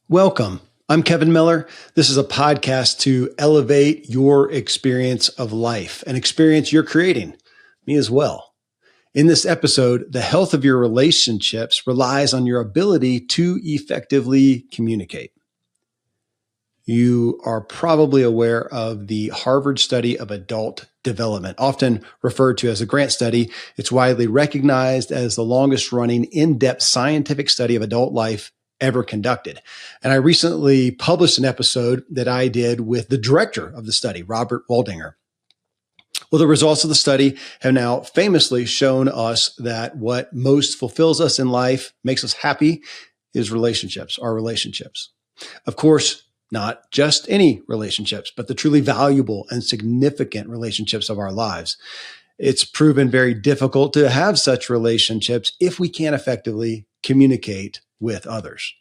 Welcome. I'm Kevin Miller. This is a podcast to elevate your experience of life, an experience you're creating, me as well. In this episode, the health of your relationships relies on your ability to effectively communicate. You are probably aware of the Harvard study of adult development, often referred to as a Grant study. It's widely recognized as the longest running in-depth scientific study of adult life ever conducted. And I recently published an episode that I did with the director of the study, Robert Waldinger. Well, the results of the study have now famously shown us that what most fulfills us in life, makes us happy, is relationships, our relationships. Of course, not just any relationships, but the truly valuable and significant relationships of our lives. It's proven very difficult to have such relationships if we can't effectively communicate with others.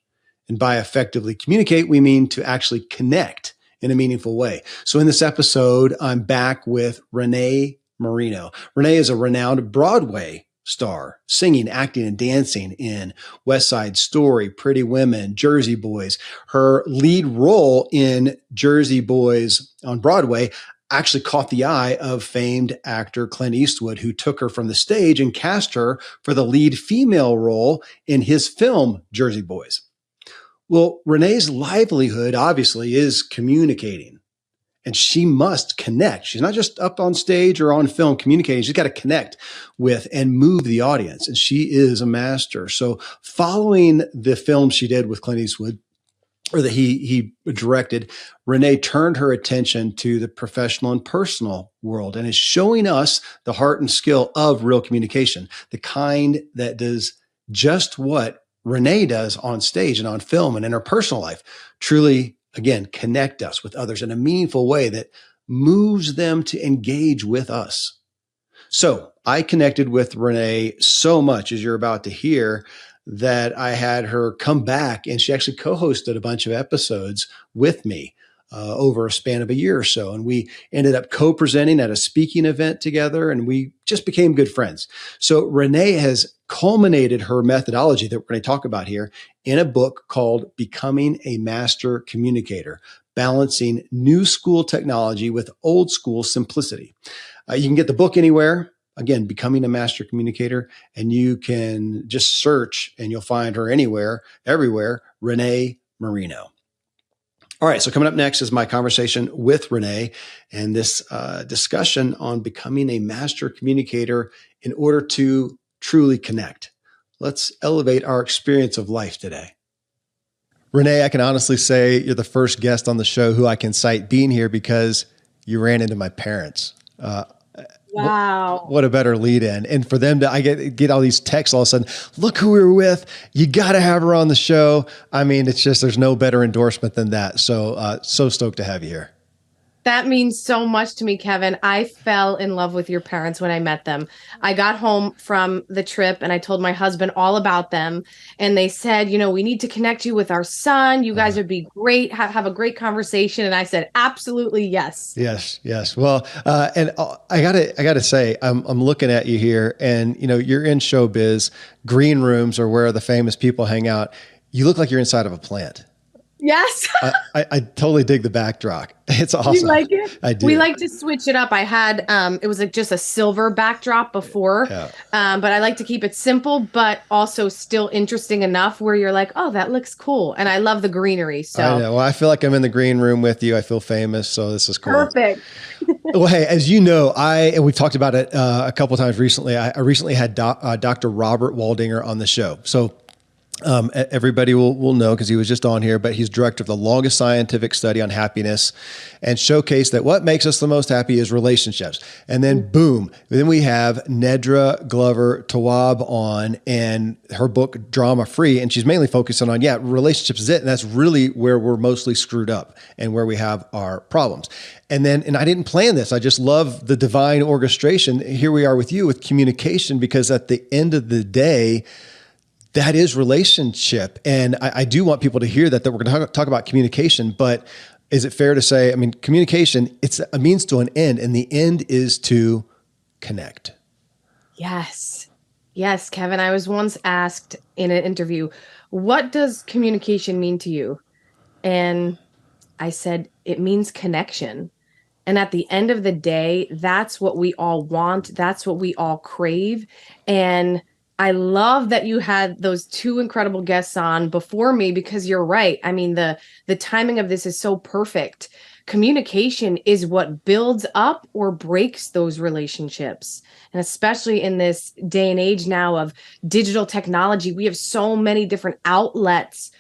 And by effectively communicate, we mean to actually connect in a meaningful way. So in this episode, I'm back with Renée Marino. Renée is a renowned Broadway star, singing, acting, and dancing in West Side Story, Pretty Women, Jersey Boys. Her lead role in Jersey Boys on Broadway actually caught the eye of famed actor Clint Eastwood, who took her from the stage and cast her for the lead female role in his film, Jersey Boys. Well, Renée's livelihood obviously is communicating, and she must connect. She's not just up on stage or on film communicating. She's got to connect with and move the audience, and she is a master. So following the film she did with Clint Eastwood, or that he directed, Renée turned her attention to the professional and personal world and is showing us the heart and skill of real communication, the kind that does just what Renée does on stage and on film and in her personal life. Truly, again, connect us with others in a meaningful way that moves them to engage with us. So I connected with Renée so much, as you're about to hear, that I had her come back, and she actually co-hosted a bunch of episodes with me over a span of a year or so. And we ended up co-presenting at a speaking event together, and we just became good friends. So Renée has culminated her methodology that we're going to talk about here in a book called Becoming a Master Communicator, Balancing New School Technology with Old School Simplicity. You can get the book anywhere. Again, Becoming a Master Communicator, and you can just search and you'll find her anywhere, everywhere, Renée Marino. All right, so coming up next is my conversation with Renée and this discussion on becoming a master communicator in order to truly connect. Let's elevate our experience of life today. Renée, I can honestly say you're the first guest on the show who I can cite being here because you ran into my parents. Wow. What a better lead in. And for them to, I get all these texts all of a sudden, look who we were with. You got to have her on the show. I mean, it's just, there's no better endorsement than that. So, so stoked to have you here. That means so much to me, Kevin. I fell in love with your parents when I met them. I got home from the trip and I told my husband all about them. And they said, we need to connect you with our son. You guys would be great, have a great conversation. And I said, absolutely, yes. Yes. Well, and I gotta say, I'm looking at you here and, you're in showbiz. Green rooms are where the famous people hang out. You look like you're inside of a plant. Yes. I totally dig the backdrop. It's awesome. You like it? I do. We like to switch it up. I had, it was just a silver backdrop before, but I like to keep it simple, but also still interesting enough where you're like, oh, that looks cool. And I love the greenery. So I know. Well, I feel like I'm in the green room with you. I feel famous. So this is cool. Perfect. Well, hey, as you know, and we've talked about it a couple of times recently. I recently had Dr. Robert Waldinger on the show. So everybody will know because he was just on here, but he's director of the longest scientific study on happiness and showcased that what makes us the most happy is relationships. And then boom, then we have Nedra Glover Tawwab on and her book Drama Free. And she's mainly focusing on, relationships is it. And that's really where we're mostly screwed up and where we have our problems. And I didn't plan this. I just love the divine orchestration. Here we are with you with communication, because at the end of the day, that is relationship. And I do want people to hear that we're going to talk about communication, but is it fair to say, communication, it's a means to an end, and the end is to connect. Yes. Yes, Kevin. I was once asked in an interview, what does communication mean to you? And I said, it means connection. And at the end of the day, that's what we all want. That's what we all crave. And I love that you had those two incredible guests on before me, because you're right. I mean, the timing of this is so perfect. Communication is what builds up or breaks those relationships. And especially in this day and age now of digital technology, we have so many different outlets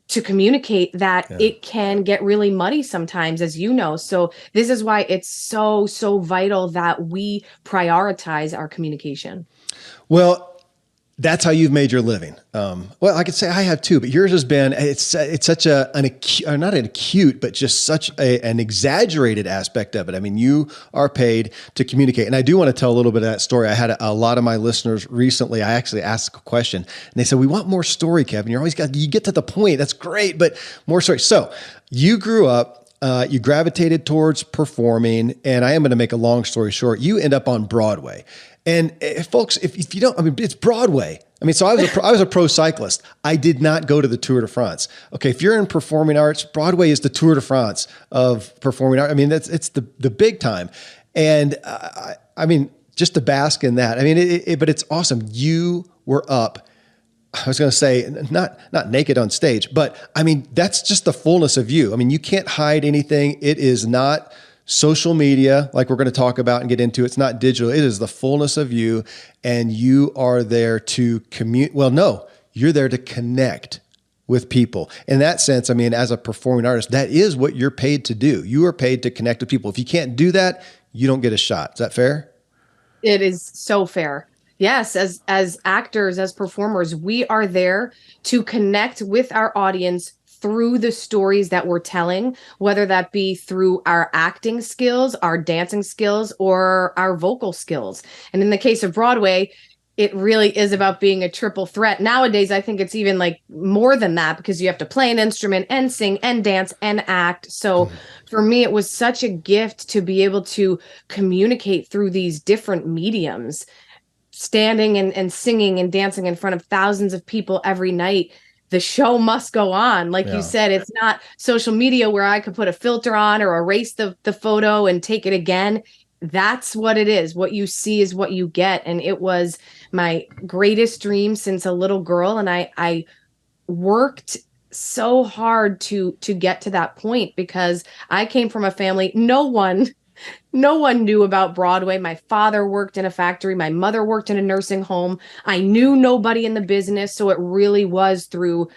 to communicate that it can get really muddy sometimes, as you know. So this is why it's so vital that we prioritize our communication. Well, that's how you've made your living. Well, I could say I have too, but yours has been, it's such an acute, or not an acute, but just such an exaggerated aspect of it. I mean, you are paid to communicate. And I do want to tell a little bit of that story. I had a lot of my listeners recently, I actually asked a question and they said, we want more story, Kevin. You get to the point. That's great, but more story. So you grew up, you gravitated towards performing, and I am going to make a long story short. You end up on Broadway. And folks, if you don't, I mean, it's Broadway. I mean, so I was a pro cyclist. I did not go to the Tour de France. Okay, if you're in performing arts, Broadway is the Tour de France of performing art. I mean, it's the big time. And I mean, just to bask in that. I mean, but it's awesome. You were up. I was going to say not naked on stage, but I mean, that's just the fullness of you. I mean, you can't hide anything. It is not social media, like we're going to talk about and get into. It's not digital. It is the fullness of you. And you are there to commute. Well, no, you're there to connect with people. In that sense, I mean, as a performing artist, that is what you're paid to do. You are paid to connect with people. If you can't do that, you don't get a shot. Is that fair? It is so fair. Yes, as actors, as performers, we are there to connect with our audience through the stories that we're telling, whether that be through our acting skills, our dancing skills, or our vocal skills. And in the case of Broadway, it really is about being a triple threat. Nowadays, I think it's even like more than that, because you have to play an instrument and sing and dance and act. So for me, it was such a gift to be able to communicate through these different mediums, standing and singing and dancing in front of thousands of people every night. The show must go on. Like you said, it's not social media where I could put a filter on or erase the photo and take it again. That's what it is. What you see is what you get. And it was my greatest dream since a little girl. And I worked so hard to get to that point, because I came from a family, no one knew about Broadway. My father worked in a factory. My mother worked in a nursing home. I knew nobody in the business. So it really was through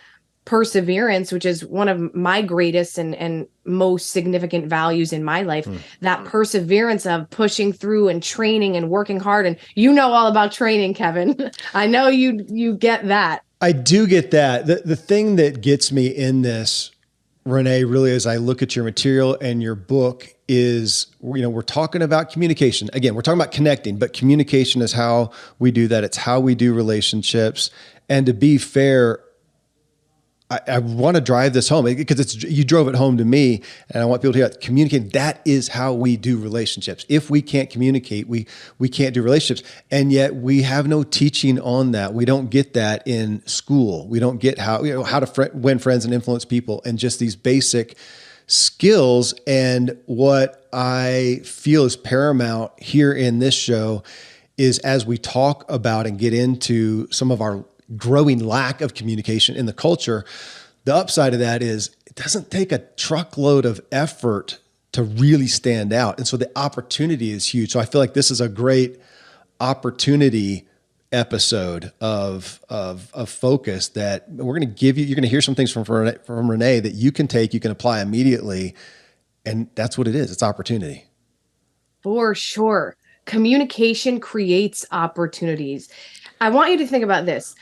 perseverance, which is one of my greatest and most significant values in my life. That perseverance of pushing through and training and working hard. And you know all about training, Kevin. I know you get that. I do get that. The thing that gets me in this, Renée, really, as I look at your material and your book is, we're talking about communication. Again, we're talking about connecting, but communication is how we do that. It's how we do relationships. And to be fair, I want to drive this home because you drove it home to me, and I want people to hear that communicate. That is how we do relationships. If we can't communicate, we can't do relationships. And yet we have no teaching on that. We don't get that in school. We don't get how to win friends and influence people, and just these basic skills. And what I feel is paramount here in this show is, as we talk about and get into some of our growing lack of communication in the culture, the upside of that is it doesn't take a truckload of effort to really stand out. And so the opportunity is huge. So I feel like this is a great opportunity episode of focus that we're going to give you. You're going to hear some things from Renée that you can take, you can apply immediately. And that's what it is. It's opportunity. For sure. Communication creates opportunities. I want you to think about this.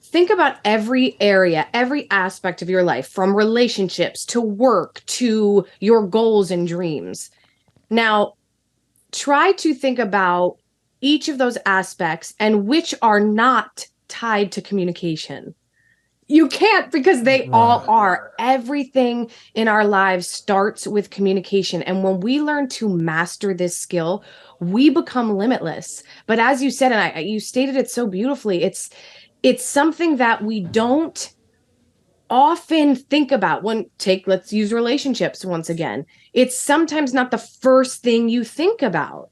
Think about every area, every aspect of your life, from relationships to work to your goals and dreams. Now, try to think about each of those aspects and which are not tied to communication. You can't, because they all are. Everything in our lives starts with communication. And when we learn to master this skill, we become limitless. But as you said, and you stated it so beautifully, it's something that we don't often think about let's use relationships once again. It's sometimes not the first thing you think about.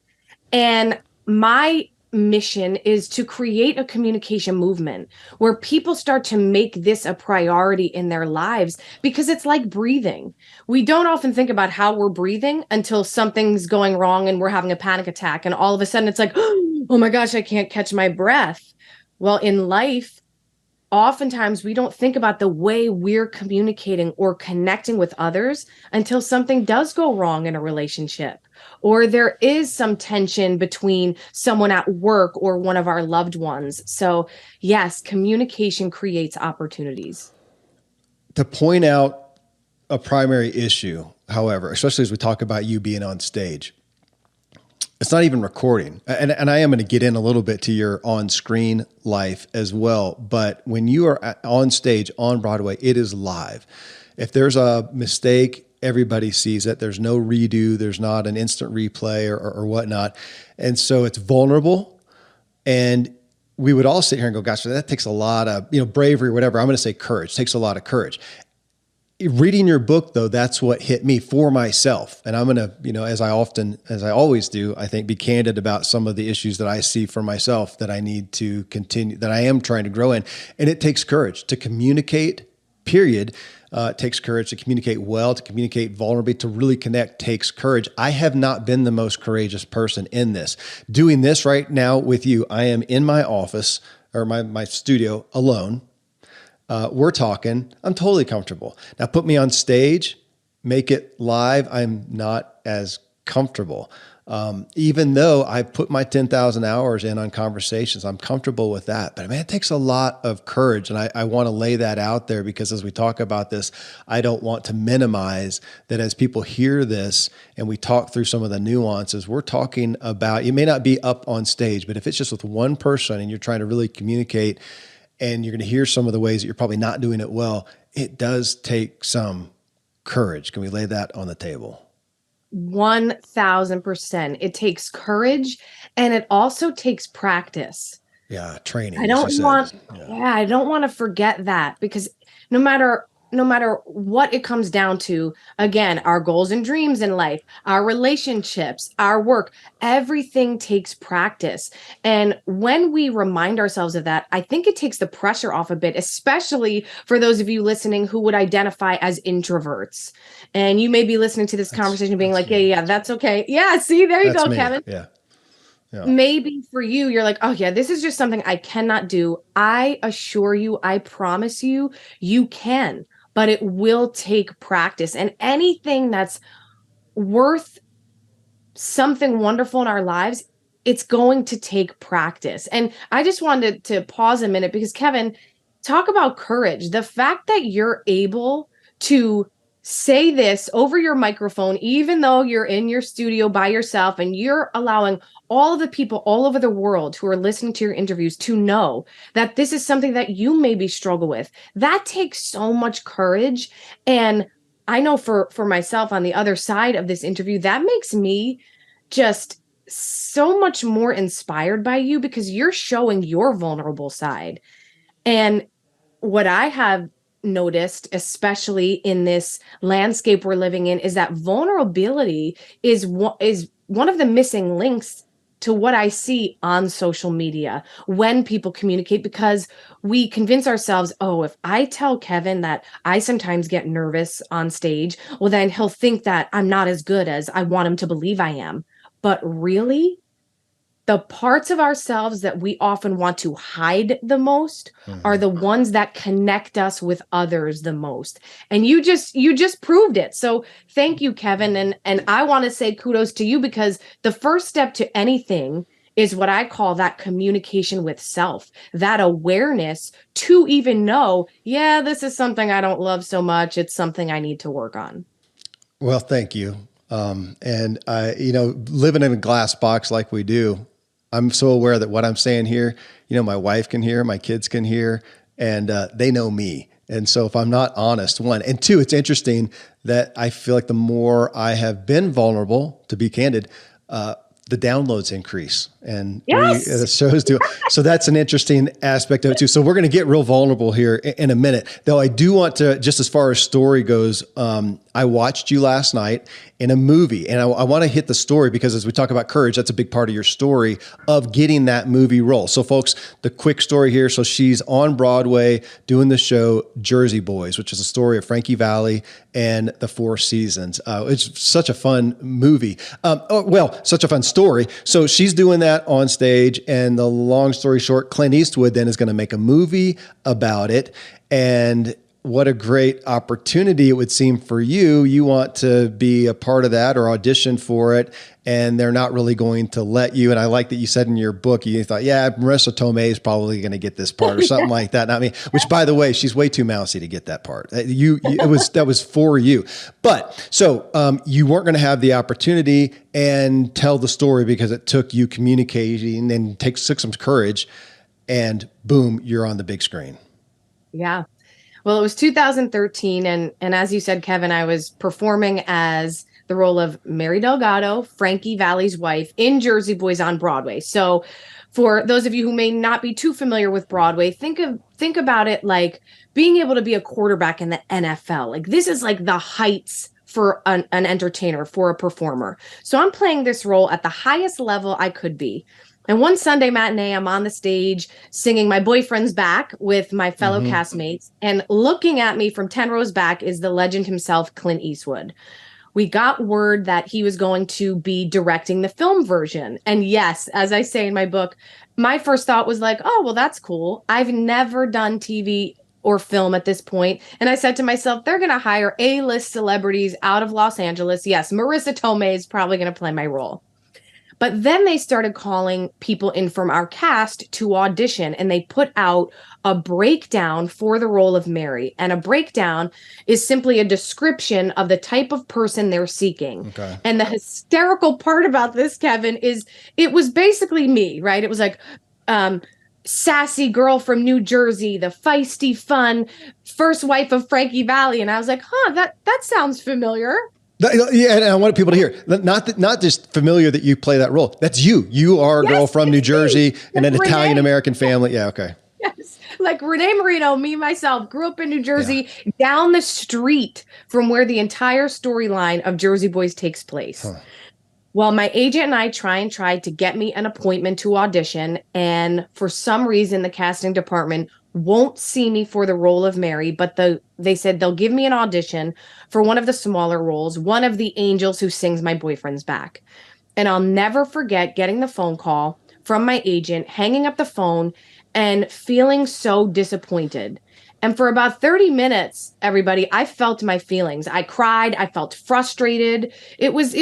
And my mission is to create a communication movement where people start to make this a priority in their lives, because it's like breathing. We don't often think about how we're breathing until something's going wrong and we're having a panic attack. And all of a sudden it's like, oh my gosh, I can't catch my breath. Well, in life, oftentimes we don't think about the way we're communicating or connecting with others until something does go wrong in a relationship, or there is some tension between someone at work or one of our loved ones. So yes, communication creates opportunities. To point out a primary issue, however, especially as we talk about you being on stage, it's not even recording. And I am going to get in a little bit to your on-screen life as well. But when you are on stage on Broadway, it is live. If there's a mistake, everybody sees it. There's no redo. There's not an instant replay or whatnot. And so it's vulnerable. And we would all sit here and go, gosh, that takes a lot of, bravery or whatever. I'm going to say courage. It takes a lot of courage. Reading your book, though, that's what hit me for myself. And I'm going to, as I always do, I think, be candid about some of the issues that I see for myself that I need to continue, that I am trying to grow in. And it takes courage to communicate, period. It takes courage to communicate well, to communicate vulnerably, to really connect takes courage. I have not been the most courageous person in this. Doing this right now with you, I am in my office or my studio alone. We're talking, I'm totally comfortable. Now put me on stage, make it live. I'm not as comfortable. Even though I put my 10,000 hours in on conversations, I'm comfortable with that. But man, it takes a lot of courage. And I want to lay that out there, because as we talk about this, I don't want to minimize that. As people hear this and we talk through some of the nuances, we're talking about, you may not be up on stage, but if it's just with one person and you're trying to really communicate, and you're going to hear some of the ways that you're probably not doing it well, it does take some courage. Can we lay that on the table? 1000%. It takes courage, and it also takes practice. Yeah, training. I don't want to forget that, because no matter what it comes down to, again, our goals and dreams in life, our relationships, our work, everything takes practice. And when we remind ourselves of that, I think it takes the pressure off a bit, especially for those of you listening who would identify as introverts. And you may be listening to this conversation being like, yeah, that's okay. Yeah, see, there you go, me. Kevin. Yeah. Maybe for you, you're like, oh yeah, this is just something I cannot do. I assure you, I promise you, you can, but it will take practice. And anything that's worth something wonderful in our lives, it's going to take practice. And I just wanted to pause a minute, because Kevin, talk about courage. The fact that you're able to say this over your microphone, even though you're in your studio by yourself, and you're allowing all of the people all over the world who are listening to your interviews to know that this is something that you maybe struggle with. That takes so much courage. And I know for myself on the other side of this interview, that makes me just so much more inspired by you, because you're showing your vulnerable side. And what I have noticed, especially in this landscape we're living in, is that vulnerability is one of the missing links to what I see on social media when people communicate, because we convince ourselves, oh, if I tell Kevin that I sometimes get nervous on stage, well, then he'll think that I'm not as good as I want him to believe I am. But really, the parts of ourselves that we often want to hide the most are the ones that connect us with others the most. And you just proved it. So thank you, Kevin. And I want to say kudos to you, because the first step to anything is what I call that communication with self, that awareness to even know, yeah, this is something I don't love so much. It's something I need to work on. Well, thank you. And living in a glass box like we do, I'm so aware that what I'm saying here, my wife can hear, my kids can hear, and they know me. And so if I'm not honest, one, and two, it's interesting that I feel like the more I have been vulnerable, to be candid, the downloads increase, and Yes. the shows do. So that's an interesting aspect of it too. So we're going to get real vulnerable here in a minute, though. I do want to, just as far as story goes, I watched you last night in a movie, and I want to hit the story because as we talk about courage, that's a big part of your story of getting that movie role. So folks, the quick story here. So she's on Broadway doing the show Jersey Boys, which is a story of Frankie Valli and the Four Seasons. It's such a fun movie. Such a fun story. So she's doing that on stage, and the long story short, Clint Eastwood then is going to make a movie about it. And what a great opportunity it would seem for you. You want to be a part of that or audition for it, and they're not really going to let you. And I like that you said in your book, you thought, yeah, Marissa Tomei is probably going to get this part or something like that. I mean, which by the way, she's way too mousy to get that part. That was for you. But so you weren't going to have the opportunity and tell the story because it took you communicating and took some courage, and boom, you're on the big screen. Yeah. Well, it was 2013. And as you said, Kevin, I was performing as the role of Mary Delgado, Frankie Valli's wife, in Jersey Boys on Broadway. So for those of you who may not be too familiar with Broadway, think about it like being able to be a quarterback in the NFL. Like this is like the heights for an entertainer, for a performer. So I'm playing this role at the highest level I could be. And one Sunday matinee, I'm on the stage singing My Boyfriend's Back with my fellow castmates. And looking at me from 10 rows back is the legend himself, Clint Eastwood. We got word that he was going to be directing the film version. And yes, as I say in my book, my first thought was like, oh, well, that's cool. I've never done TV or film at this point. And I said to myself, they're going to hire A-list celebrities out of Los Angeles. Yes, Marissa Tomei is probably going to play my role. But then they started calling people in from our cast to audition, and they put out a breakdown for the role of Mary. And a breakdown is simply a description of the type of person they're seeking. Okay. And the hysterical part about this, Kevin, is it was basically me, right? It was like, sassy girl from New Jersey, the feisty, fun first wife of Frankie Valli. And I was like, that sounds familiar. Yeah, and I want people to hear, not just familiar that you play that role. That's you. You are a girl from New Jersey in an Italian-American family. Yeah, okay. Yes, like Renée Marino, me, myself, grew up in New Jersey, down the street from where the entire storyline of Jersey Boys takes place. Huh. Well, my agent and I tried to get me an appointment to audition, and for some reason, the casting department won't see me for the role of Mary, but they said they'll give me an audition for one of the smaller roles, one of the angels who sings My Boyfriend's Back. And I'll never forget getting the phone call from my agent, hanging up the phone, and feeling so disappointed. And for about 30 minutes, everybody, I felt my feelings. I cried. I felt frustrated. It was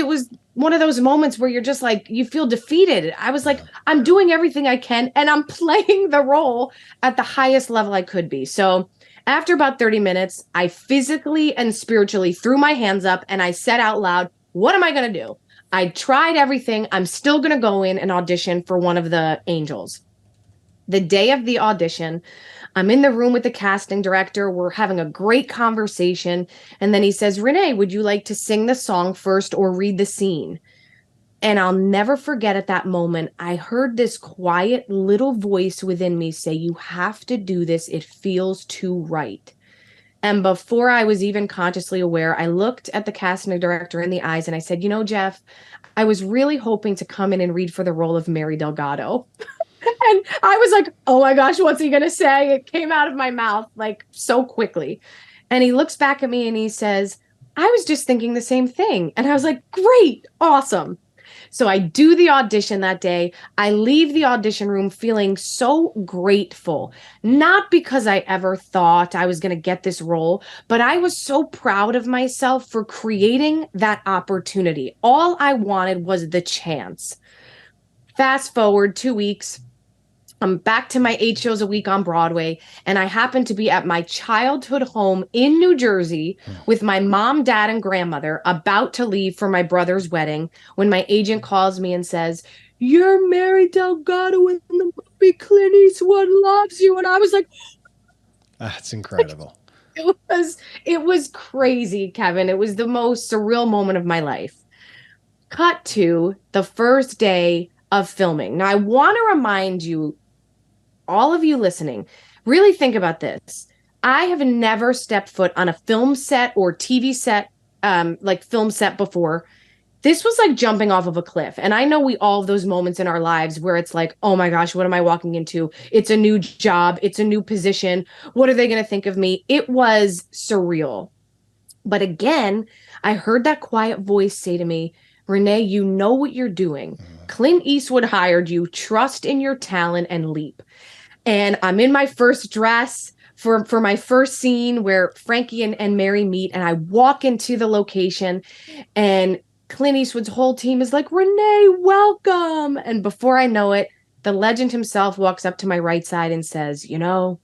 one of those moments where you're just like, you feel defeated. I was like, I'm doing everything I can, and I'm playing the role at the highest level I could be. So after about 30 minutes, I physically and spiritually threw my hands up, and I said out loud, what am I going to do? I tried everything. I'm still going to go in and audition for one of the angels. The day of the audition, I'm in the room with the casting director. We're having a great conversation. And then he says, Renée, would you like to sing the song first or read the scene? And I'll never forget at that moment, I heard this quiet little voice within me say, you have to do this. It feels too right. And before I was even consciously aware, I looked at the casting director in the eyes and I said, Jeff, I was really hoping to come in and read for the role of Mary Delgado. And I was like, oh my gosh, what's he going to say? It came out of my mouth like so quickly. And he looks back at me and he says, I was just thinking the same thing. And I was like, great, awesome. So I do the audition that day. I leave the audition room feeling so grateful, not because I ever thought I was going to get this role, but I was so proud of myself for creating that opportunity. All I wanted was the chance. Fast forward 2 weeks. I'm back to my 8 shows a week on Broadway, and I happen to be at my childhood home in New Jersey with my mom, dad, and grandmother about to leave for my brother's wedding when my agent calls me and says, you're Mary Delgado in the movie Clint Eastwood Loves You. And I was like, that's incredible. It was crazy, Kevin. It was the most surreal moment of my life. cut to the first day of filming. Now, I want to remind you, all of you listening, really think about this. I have never stepped foot on a film set or TV set, like film set before. This was like jumping off of a cliff. And I know we all have those moments in our lives where it's like, oh my gosh, what am I walking into? It's a new job. It's a new position. What are they going to think of me? It was surreal. But again, I heard that quiet voice say to me, Renée, you know what you're doing. Clint Eastwood hired you. Trust in your talent and leap. And I'm in my first dress for my first scene where Frankie and Mary meet. And I walk into the location and Clint Eastwood's whole team is like, Renée, welcome. And before I know it, the legend himself walks up to my right side and says, you know,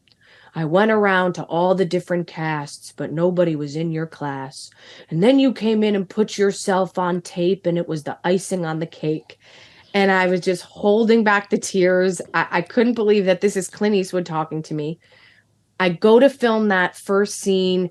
I went around to all the different casts, but nobody was in your class. And then you came in and put yourself on tape, and it was the icing on the cake. And I was just holding back the tears. I couldn't believe that this is Clint Eastwood talking to me. I go to film that first scene.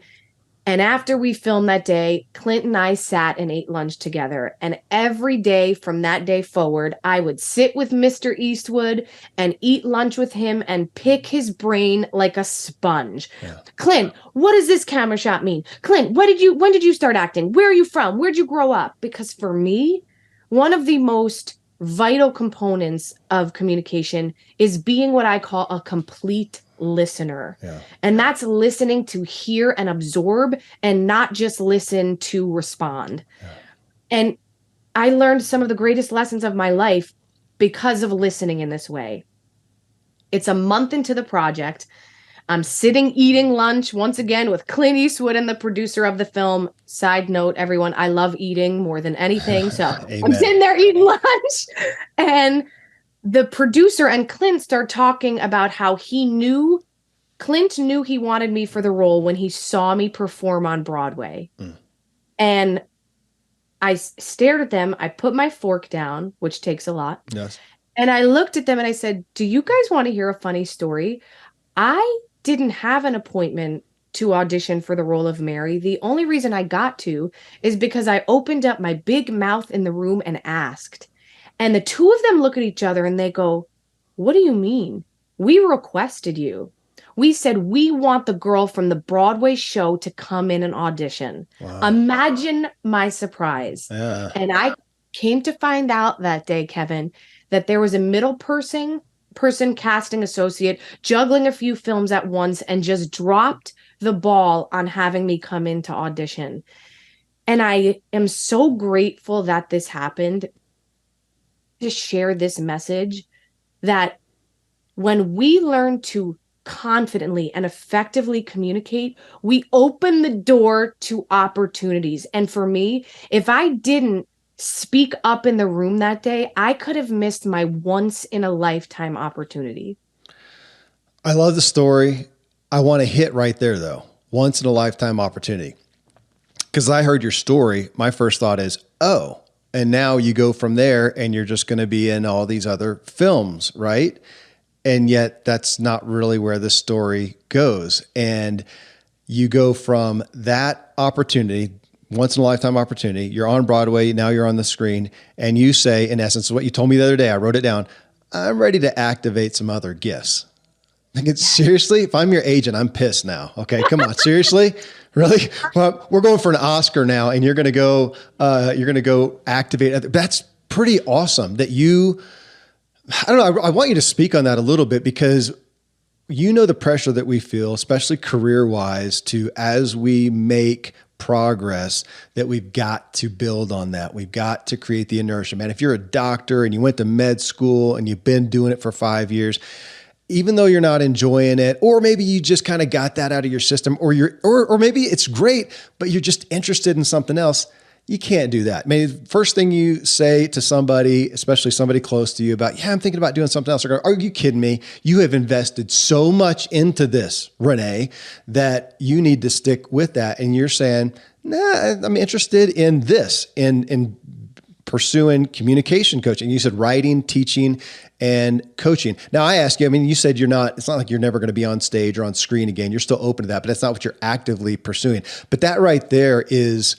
And after we filmed that day, Clint and I sat and ate lunch together. And every day from that day forward, I would sit with Mr. Eastwood and eat lunch with him and pick his brain like a sponge. Yeah. Clint, what does this camera shot mean? Clint, when did you start acting? Where are you from? Where'd you grow up? Because for me, one of the most vital components of communication is being what I call a complete listener. Yeah. And that's listening to hear and absorb and not just listen to respond. Yeah. And I learned some of the greatest lessons of my life because of listening in this way. It's a month into the project. I'm sitting eating lunch once again with Clint Eastwood and the producer of the film. Side note, everyone, I love eating more than anything. So I'm sitting there eating lunch, and the producer and Clint start talking about how Clint knew he wanted me for the role when he saw me perform on Broadway. And I stared at them. I put my fork down, which takes a lot. Yes. And I looked at them and I said, do you guys want to hear a funny story? I didn't have an appointment to audition for the role of Mary. The only reason I got to is because I opened up my big mouth in the room and asked. And the two of them look at each other and they go, what do you mean? We requested you. We said, we want the girl from the Broadway show to come in and audition. Wow. Imagine my surprise. Yeah. And I came to find out that day, Kevin, that there was a middle person casting associate juggling a few films at once and just dropped the ball on having me come in to audition. And I am so grateful that this happened, to share this message that when we learn to confidently and effectively communicate, we open the door to opportunities. And for me, if I didn't speak up in the room that day, I could have missed my once in a lifetime opportunity. I love the story. I want to hit right there though. Once in a lifetime opportunity. Because I heard your story, my first thought is, oh, and now you go from there and you're just going to be in all these other films, right? And yet that's not really where the story goes. And you go from that opportunity, once in a lifetime opportunity, you're on Broadway, now you're on the screen, and you say, in essence, what you told me the other day, I wrote it down, I'm ready to activate some other gifts. Like, seriously, if I'm your agent, I'm pissed now. Okay, come on, seriously? Really? Well, we're going for an Oscar now, and you're going to go activate. That's pretty awesome that you, I don't know. I want you to speak on that a little bit, because you know the pressure that we feel, especially career-wise, to, as we make progress, that we've got to build on that. We've got to create the inertia, man. If you're a doctor and you went to med school and you've been doing it for 5 years, even though you're not enjoying it, or maybe you just kind of got that out of your system, or maybe it's great, but you're just interested in something else, you can't do that. I mean, first thing you say to somebody, especially somebody close to you, about, yeah, I'm thinking about doing something else. Are you kidding me? You have invested so much into this, Renée, that you need to stick with that. And you're saying, nah, I'm interested in this, in pursuing communication coaching. You said writing, teaching, and coaching. Now I ask you, I mean, you said it's not like you're never going to be on stage or on screen again. You're still open to that, but that's not what you're actively pursuing. But that right there is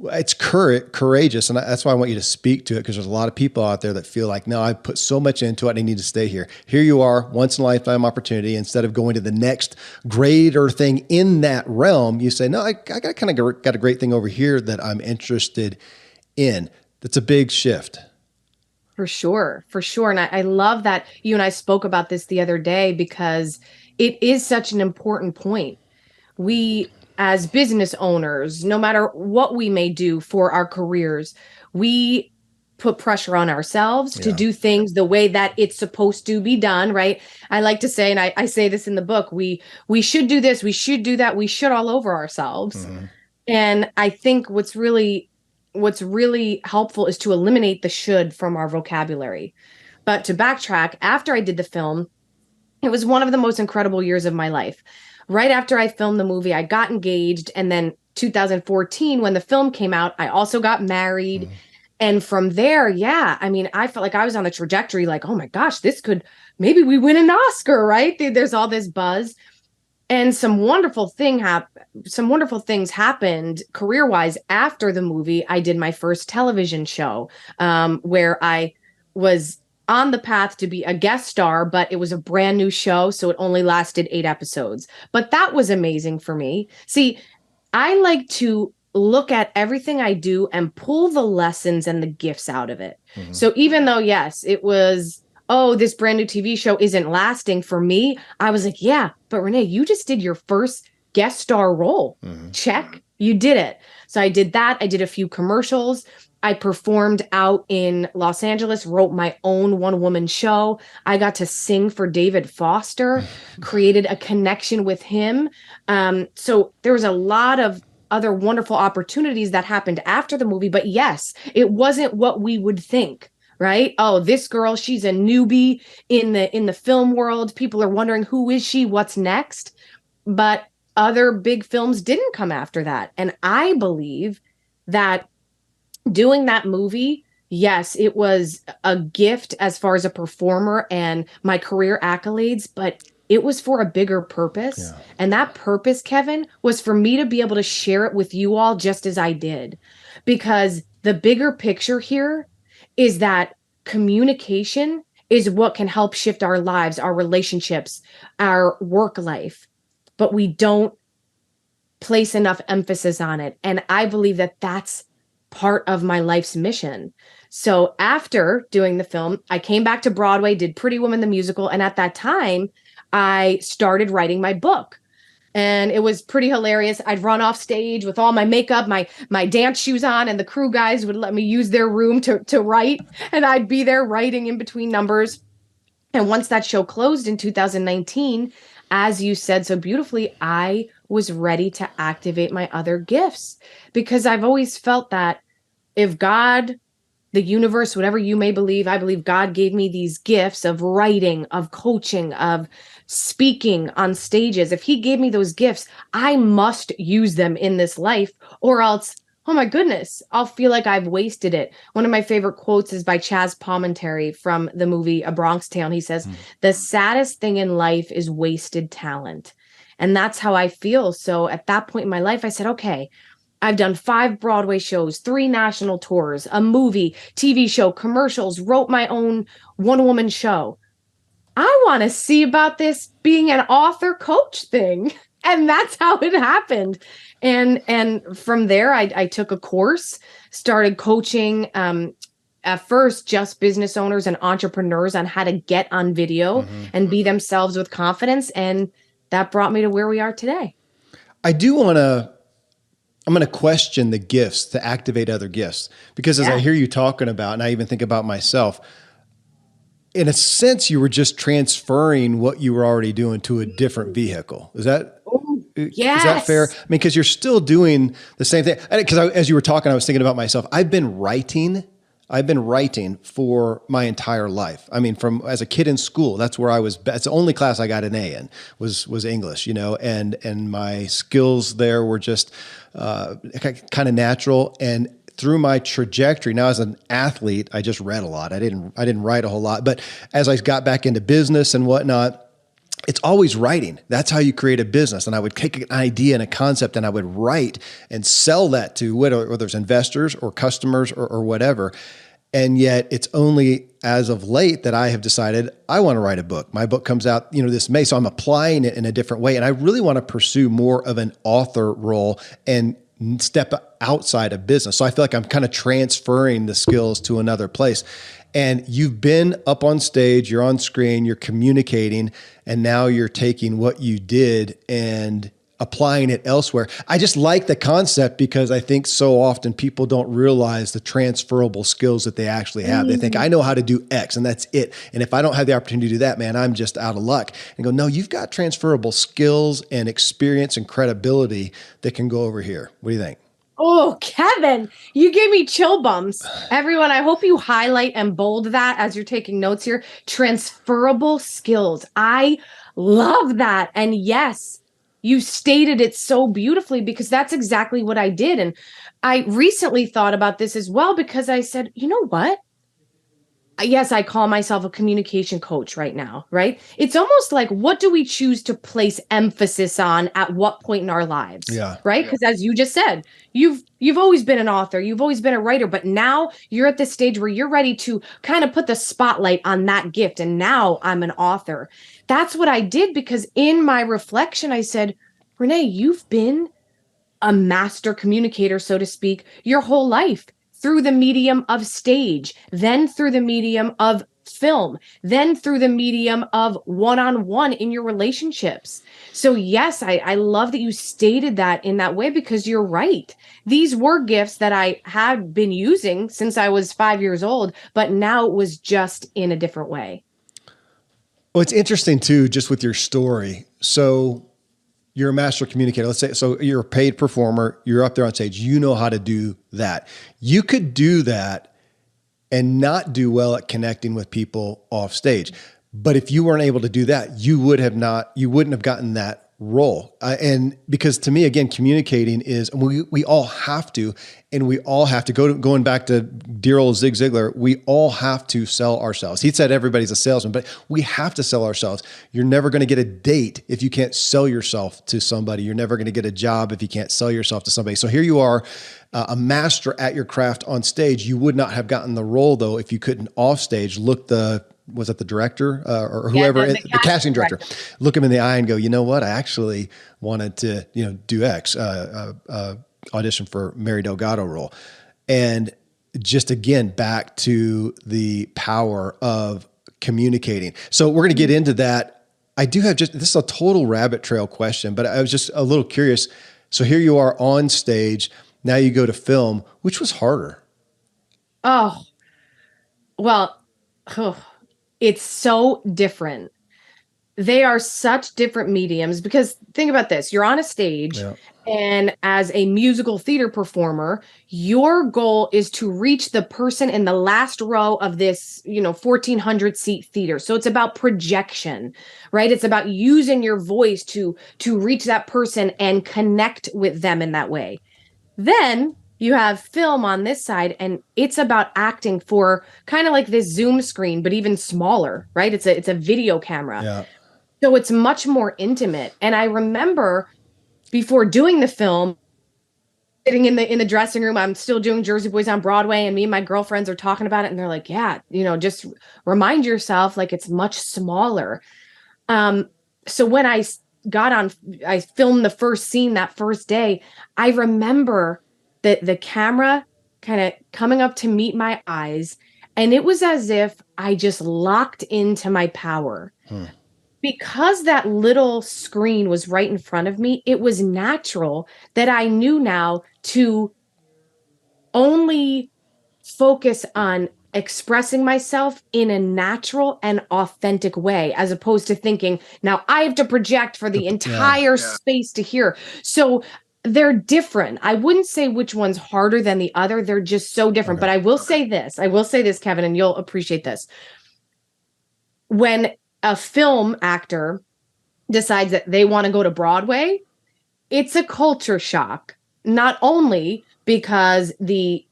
it's courageous. And that's why I want you to speak to it, because there's a lot of people out there that feel like, no, I put so much into it, I need to stay here. Here you are, once in a lifetime opportunity. Instead of going to the next greater thing in that realm, you say, no, I got a great thing over here that I'm interested in. That's a big shift. For sure. For sure. And I love that you and I spoke about this the other day, because it is such an important point. We, as business owners, no matter what we may do for our careers, we put pressure on ourselves to do things the way that it's supposed to be done, right? I like to say, and I say this in the book, we should do this, we should do that, we should all over ourselves. Mm-hmm. And I think what's really helpful is to eliminate the should from our vocabulary. But to backtrack, after I did the film, it was one of the most incredible years of my life. Right after I filmed the movie, I got engaged. And then 2014, when the film came out, I also got married. Mm. And from there, I felt like I was on the trajectory, like, oh my gosh, maybe we win an Oscar, right? There's all this buzz. And some wonderful things happened career-wise after the movie. I did my first television show, where I was on the path to be a guest star, but it was a brand new show, so it only lasted 8 episodes. But that was amazing for me. See, I like to look at everything I do and pull the lessons and the gifts out of it. Mm-hmm. So even though, yes, it was, this brand new TV show isn't lasting for me, I was like, yeah, but Renee, you just did your first guest star role. Mm-hmm. Check, you did it. So I did that. I did a few commercials. I performed out in Los Angeles, wrote my own one-woman show. I got to sing for David Foster, created a connection with him. So there was a lot of other wonderful opportunities that happened after the movie. But yes, it wasn't what we would think, right? Oh, this girl, she's a newbie in the film world. People are wondering, who is she? What's next? But other big films didn't come after that. And I believe that doing that movie, yes, it was a gift as far as a performer and my career accolades, but it was for a bigger purpose. Yeah. And that purpose, Kevin, was for me to be able to share it with you all just as I did. Because the bigger picture here is that communication is what can help shift our lives, our relationships, our work life. But we don't place enough emphasis on it. And I believe that that's part of my life's mission. So after doing the film, I came back to Broadway, did Pretty Woman the musical. And at that time, I started writing my book. And it was pretty hilarious. I'd run off stage with all my makeup, my dance shoes on, and the crew guys would let me use their room to write. And I'd be there writing in between numbers. And once that show closed in 2019, as you said so beautifully, I was ready to activate my other gifts, because I've always felt that if God, the universe, whatever you may believe, I believe God gave me these gifts of writing, of coaching, of speaking on stages. If he gave me those gifts, I must use them in this life, or else, oh my goodness, I'll feel like I've wasted it. One of my favorite quotes is by Chaz Palminteri from the movie A Bronx Tale. And he says, the saddest thing in life is wasted talent. And that's how I feel. So at that point in my life, I said, okay, I've done 5 Broadway shows, 3 national tours, a movie, TV show, commercials, wrote my own one-woman show. I want to see about this being an author coach thing. And that's how it happened. And from there, I took a course, started coaching, at first, just business owners and entrepreneurs on how to get on video and be themselves with confidence. And that brought me to where we are today. I'm going to question the gifts to activate other gifts, because as I hear you talking about, and I even think about myself, in a sense, you were just transferring what you were already doing to a different vehicle. Is that fair? I mean, because you're still doing the same thing. Because as you were talking, I was thinking about myself. I've been writing for my entire life. I mean, from as a kid in school, that's where I was. It's the only class I got an A in was English, and my skills there were just kind of natural. And through my trajectory, now as an athlete, I just read a lot. I didn't write a whole lot, but as I got back into business and whatnot, it's always writing. That's how you create a business. And I would take an idea and a concept and I would write and sell that to whether it's investors or customers or whatever. And yet it's only as of late that I have decided I want to write a book. My book comes out, this May. So I'm applying it in a different way. And I really want to pursue more of an author role and step outside of business. So I feel like I'm kind of transferring the skills to another place. And you've been up on stage, you're on screen, you're communicating, and now you're taking what you did and applying it elsewhere. I just like the concept because I think so often people don't realize the transferable skills that they actually have. They think I know how to do X and that's it. And if I don't have the opportunity to do that, man, I'm just out of luck. And go, no, you've got transferable skills and experience and credibility that can go over here. What do you think? Oh, Kevin, you gave me chill bumps. Everyone, I hope you highlight and bold that as you're taking notes here. Transferable skills. I love that. And yes, you stated it so beautifully because that's exactly what I did. And I recently thought about this as well because I said, you know what? Yes, I call myself a communication coach right now, right? It's almost like what do we choose to place emphasis on at what point in our lives? Yeah. Right? Because as you just said, you've always been an author, you've always been a writer, but now you're at this stage where you're ready to kind of put the spotlight on that gift. And now I'm an author. That's what I did because in my reflection, I said, Renée, you've been a master communicator, so to speak, your whole life. Through the medium of stage, then through the medium of film, then through the medium of one-on-one in your relationships. So yes, I love that you stated that in that way because you're right. These were gifts that I had been using since I was 5 years old, but now it was just in a different way. Well, it's interesting too, just with your story. So you're a master communicator. Let's say, so you're a paid performer. You're up there on stage. You know how to do that. You could do that and not do well at connecting with people off stage. But if you weren't able to do that, you wouldn't have gotten that role. And because to me, again, communicating is, we all have to, and we all have to going back to dear old Zig Ziglar, we all have to sell ourselves. He said everybody's a salesman, but we have to sell ourselves. You're never going to get a date if you can't sell yourself to somebody. You're never going to get a job if you can't sell yourself to somebody. So here you are, a master at your craft on stage. You would not have gotten the role though if you couldn't off stage was it the director or whoever, the casting director, look him in the eye and go, you know what? I actually wanted to, do X, audition for Mary Delgado role. And just again, back to the power of communicating. So we're going to get into that. I do have this is a total rabbit trail question, but I was just a little curious. So here you are on stage. Now you go to film. Which was harder? Oh, well, it's so different. They are such different mediums because think about this. You're on a stage and as a musical theater performer, your goal is to reach the person in the last row of this, 1,400 seat theater. So it's about projection, right? It's about using your voice to reach that person and connect with them in that way. Then you have film on this side, and it's about acting for kind of like this Zoom screen, but even smaller, right? It's a video camera. Yeah. So it's much more intimate. And I remember before doing the film, sitting in the dressing room, I'm still doing Jersey Boys on Broadway, and me and my girlfriends are talking about it, and they're like, yeah, just remind yourself like it's much smaller. So when I filmed the first scene that first day, I remember that the camera kind of coming up to meet my eyes, and it was as if I just locked into my power. Because that little screen was right in front of me, it was natural that I knew now to only focus on expressing myself in a natural and authentic way, as opposed to thinking, now I have to project for the entire space to hear. So they're different. I wouldn't say which one's harder than the other. They're just so different. Okay. But I will say this, Kevin, and you'll appreciate this. When a film actor decides that they want to go to Broadway, it's a culture shock, not only because the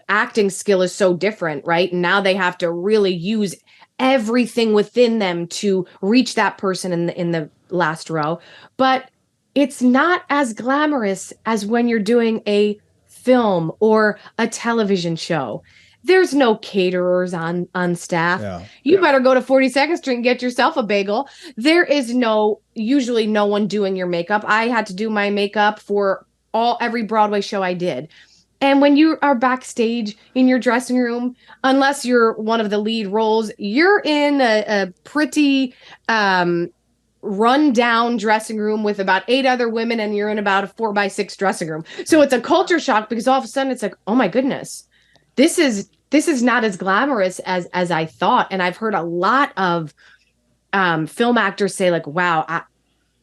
acting skill is so different, right? Now they have to really use everything within them to reach that person in the last row. But it's not as glamorous as when you're doing a film or a television show. There's no caterers on staff. Yeah. You better go to 42nd Street and get yourself a bagel. There is usually no one doing your makeup. I had to do my makeup for every Broadway show I did. And when you are backstage in your dressing room, unless you're one of the lead roles, you're in a pretty run down dressing room with about 8 other women, and you're in about a 4x6 dressing room. So it's a culture shock because all of a sudden it's like, oh my goodness, this is not as glamorous as I thought. And I've heard a lot of film actors say like, wow,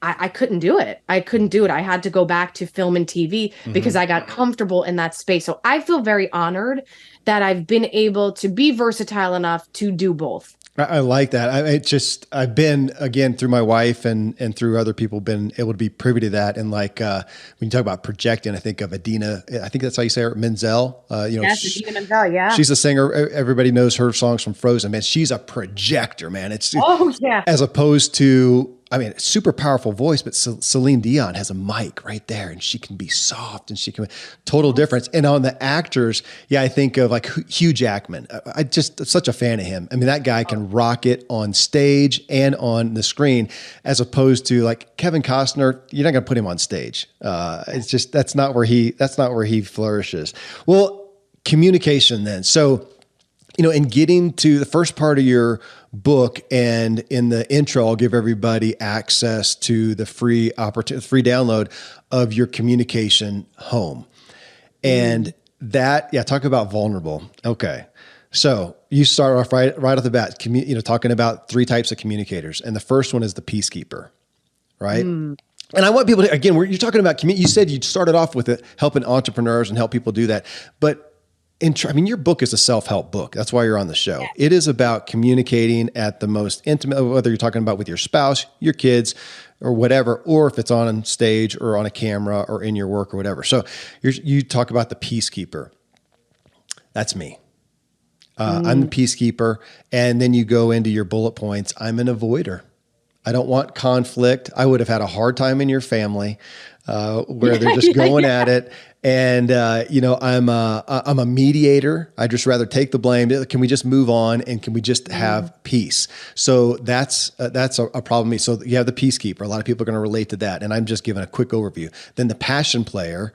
I couldn't do it. I couldn't do it. I had to go back to film and TV because I got comfortable in that space. So I feel very honored that I've been able to be versatile enough to do both. I like that. I've been, again, through my wife and through other people, been able to be privy to that. And like, when you talk about projecting, I think of Idina, I think that's how you say her, Menzel. Yes, Idina Menzel, yeah. She's a singer. Everybody knows her songs from Frozen, man. She's a projector, man. As opposed to, super powerful voice, but Celine Dion has a mic right there and she can be soft and she can total difference. And on the actors, I think of like Hugh Jackman. I just such a fan of him. That guy can rock it on stage and on the screen, as opposed to like Kevin Costner. You're not going to put him on stage. It's just, that's not where he flourishes. Well, communication then. So, in getting to the first part of your book, and in the intro, I'll give everybody access to the free download of your communication home. And that, talk about vulnerable. Okay. So you start off right off the bat, talking about 3 types of communicators. And the first one is the peacekeeper, right? And I want people to, again, you're talking about, you said you started off with it, helping entrepreneurs and help people do that. But your book is a self-help book. That's why you're on the show. Yeah. It is about communicating at the most intimate, whether you're talking about with your spouse, your kids, or whatever, or if it's on stage or on a camera or in your work or whatever. So you talk about the peacekeeper. That's me. I'm the peacekeeper. And then you go into your bullet points. I'm an avoider. I don't want conflict. I would have had a hard time in your family where they're just going at it. And, I'm a mediator. I'd just rather take the blame. Can we just move on and can we just have peace? So that's a problem. So you have the peacekeeper. A lot of people are going to relate to that. And I'm just giving a quick overview. Then the passion player,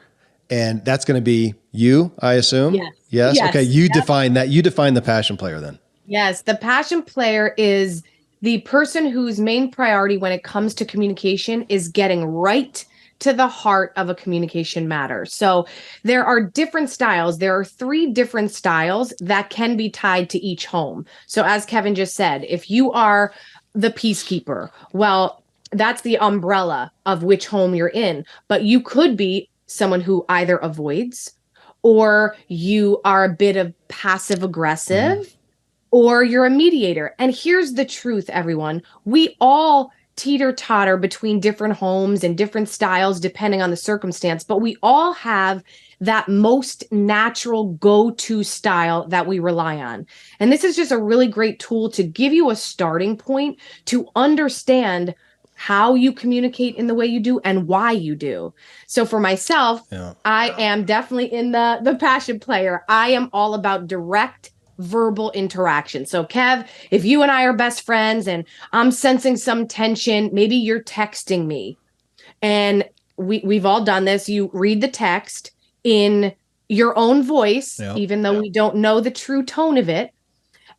and that's going to be you, I assume. Yes. Okay. You define that. You define the passion player then. Yes. The passion player is the person whose main priority when it comes to communication is getting right to the heart of a communication matter. So there are different styles. There are 3 different styles that can be tied to each home. So as Kevin just said, if you are the peacekeeper, well, that's the umbrella of which home you're in. But you could be someone who either avoids, or you are a bit of passive aggressive, or you're a mediator. And here's the truth, everyone. We all teeter-totter between different homes and different styles depending on the circumstance, but we all have that most natural go-to style that we rely on. And this is just a really great tool to give you a starting point to understand how you communicate in the way you do and why you do. So for myself, I am definitely in the passion player. I am all about direct verbal interaction. So Kev, if you and I are best friends and I'm sensing some tension, maybe you're texting me, and we've all done this. You read the text in your own voice, even though we don't know the true tone of it.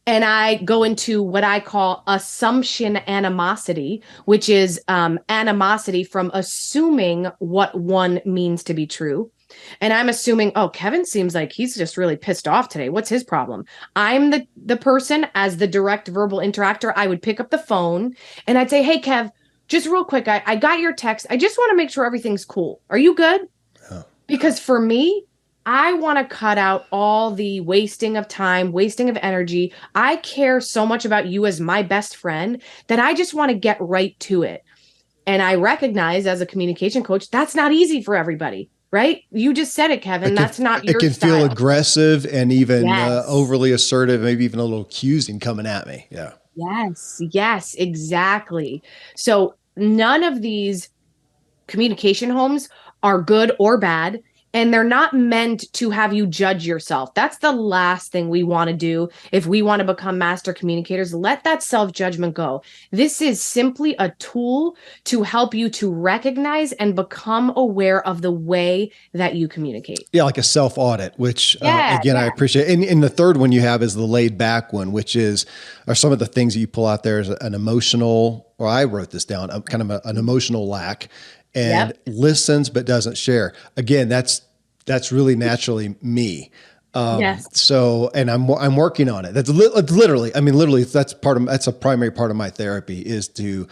And I go into what I call assumption animosity, which is animosity from assuming what one means to be true. And I'm assuming, oh, Kevin seems like he's just really pissed off today. What's his problem? I'm the person, as the direct verbal interactor, I would pick up the phone and I'd say, hey, Kev, just real quick, I got your text. I just want to make sure everything's cool. Are you good? Because for me, I want to cut out all the wasting of time, wasting of energy. I care so much about you as my best friend that I just want to get right to it. And I recognize as a communication coach, that's not easy for everybody. Right? You just said it, Kevin. That's not your style. It can feel aggressive and even overly assertive, maybe even a little accusing coming at me. Yeah. Yes, exactly. So none of these communication homes are good or bad, and they're not meant to have you judge yourself. That's the last thing we want to do if we want to become master communicators. Let that self-judgment go. This is simply a tool to help you to recognize and become aware of the way that you communicate. Yeah, like a self audit, which Yeah, again, I yeah. appreciate. And the third one you have is the laid back one, which are some of the things that you pull out there as an emotional, or I wrote this down, kind of an emotional lack, and Yep. listens but doesn't share. Again, that's really naturally me. Yes. So, and I'm working on it. Literally, I mean, literally, that's a primary part of my therapy is to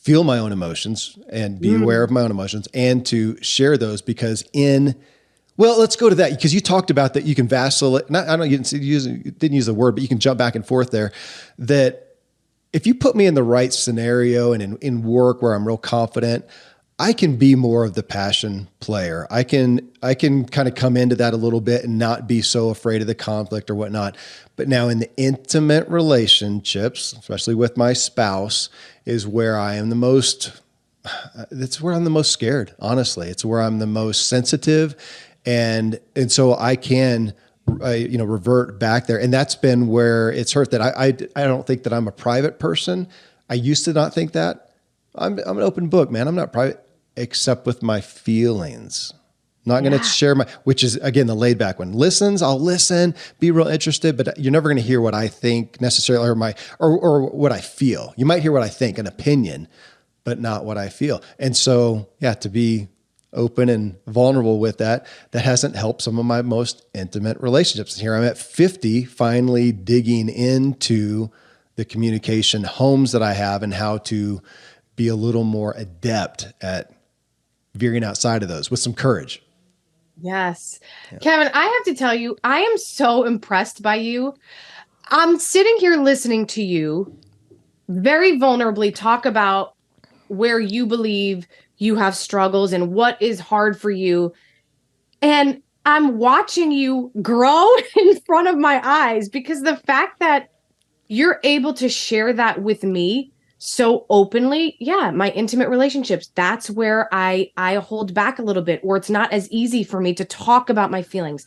feel my own emotions and be aware Mm. of my own emotions and to share those because well, let's go to that because you talked about that you can vacillate. Not, I don't you didn't use the word, but you can jump back and forth there. That if you put me in the right scenario and in work where I'm real confident, I can be more of the passion player. I can kind of come into that a little bit and not be so afraid of the conflict or whatnot. But now in the intimate relationships, especially with my spouse, is where I am the most it's where I'm the most scared, honestly. It's where I'm the most sensitive. And so I can, revert back there. And that's been where it's hurt that I don't think that I'm a private person. I used to not think that. I'm an open book, man. I'm not private except with my feelings. Not going to Yeah. share which is again, the laid back one. I'll listen, be real interested, but you're never going to hear what I think necessarily or what I feel. You might hear what I think, an opinion, but not what I feel. And so, yeah, to be open and vulnerable with that hasn't helped some of my most intimate relationships. And here I'm at 50, finally digging into the communication homes that I have and how to be a little more adept at veering outside of those with some courage. Yes. Kevin, I have to tell you, I am so impressed by you. I'm sitting here listening to you very vulnerably talk about where you believe you have struggles and what is hard for you. And I'm watching you grow in front of my eyes because the fact that you're able to share that with me so openly, yeah, my intimate relationships, that's where I hold back a little bit, or it's not as easy for me to talk about my feelings.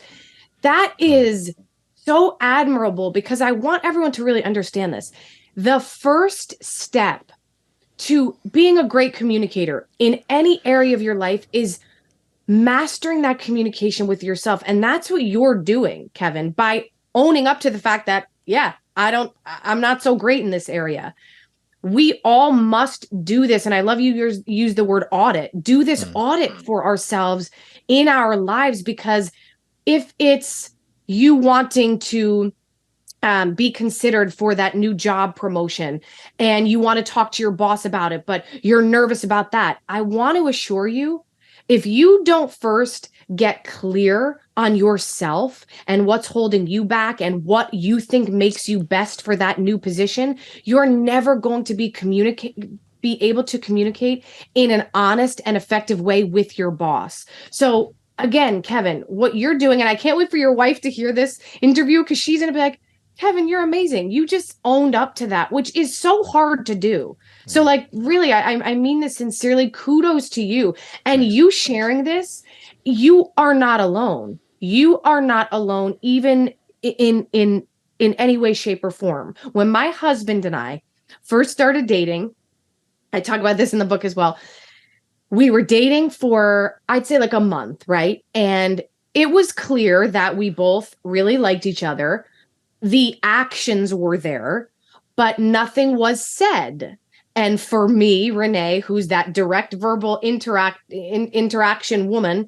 That is so admirable because I want everyone to really understand this. The first step to being a great communicator in any area of your life is mastering that communication with yourself. And that's what you're doing, Kevin, by owning up to the fact that, yeah, I'm not so great in this area. We all must do this. And I love you use the word audit. Do this audit for ourselves in our lives, because if it's you wanting to be considered for that new job promotion and you want to talk to your boss about it, but you're nervous about that, I want to assure you, if you don't first get clear on yourself and what's holding you back and what you think makes you best for that new position, you're never going to be able to communicate in an honest and effective way with your boss. So again, Kevin, what you're doing, and I can't wait for your wife to hear this interview because she's going to be like, Kevin, you're amazing. You just owned up to that, which is so hard to do. So, like, really, I mean this sincerely. Kudos to you. And Thanks. you sharing this, you are not alone. You are not alone, even in any way, shape, or form. When my husband and I first started dating, I talk about this in the book as well. We were dating for, I'd say, like a month, right? And it was clear that we both really liked each other. The actions were there, but nothing was said. And for me, Renee, who's that direct verbal interaction woman,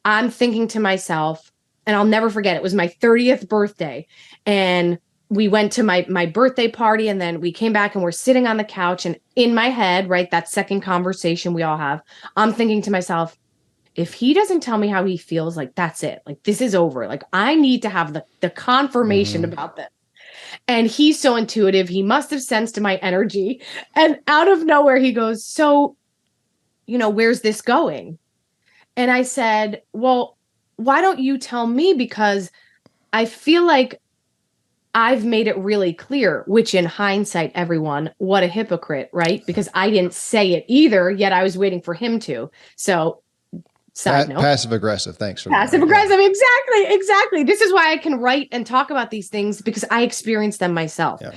I'm thinking to myself, and I'll never forget, it was my 30th birthday. And we went to my birthday party, and then we came back and we're sitting on the couch. And in my head, right, that second conversation we all have, I'm thinking to myself, if he doesn't tell me how he feels, like that's it. Like this is over. Like I need to have the confirmation Mm-hmm. about this. And he's so intuitive. He must have sensed my energy. And out of nowhere, he goes, so, where's this going? And I said, well, why don't you tell me? Because I feel like I've made it really clear, which in hindsight, everyone, what a hypocrite, right? Because I didn't say it either, yet I was waiting for him to. So, side note. Passive aggressive. Thanks for Passive that. aggressive. Yeah. Exactly. This is why I can write and talk about these things, because I experienced them myself. Yeah.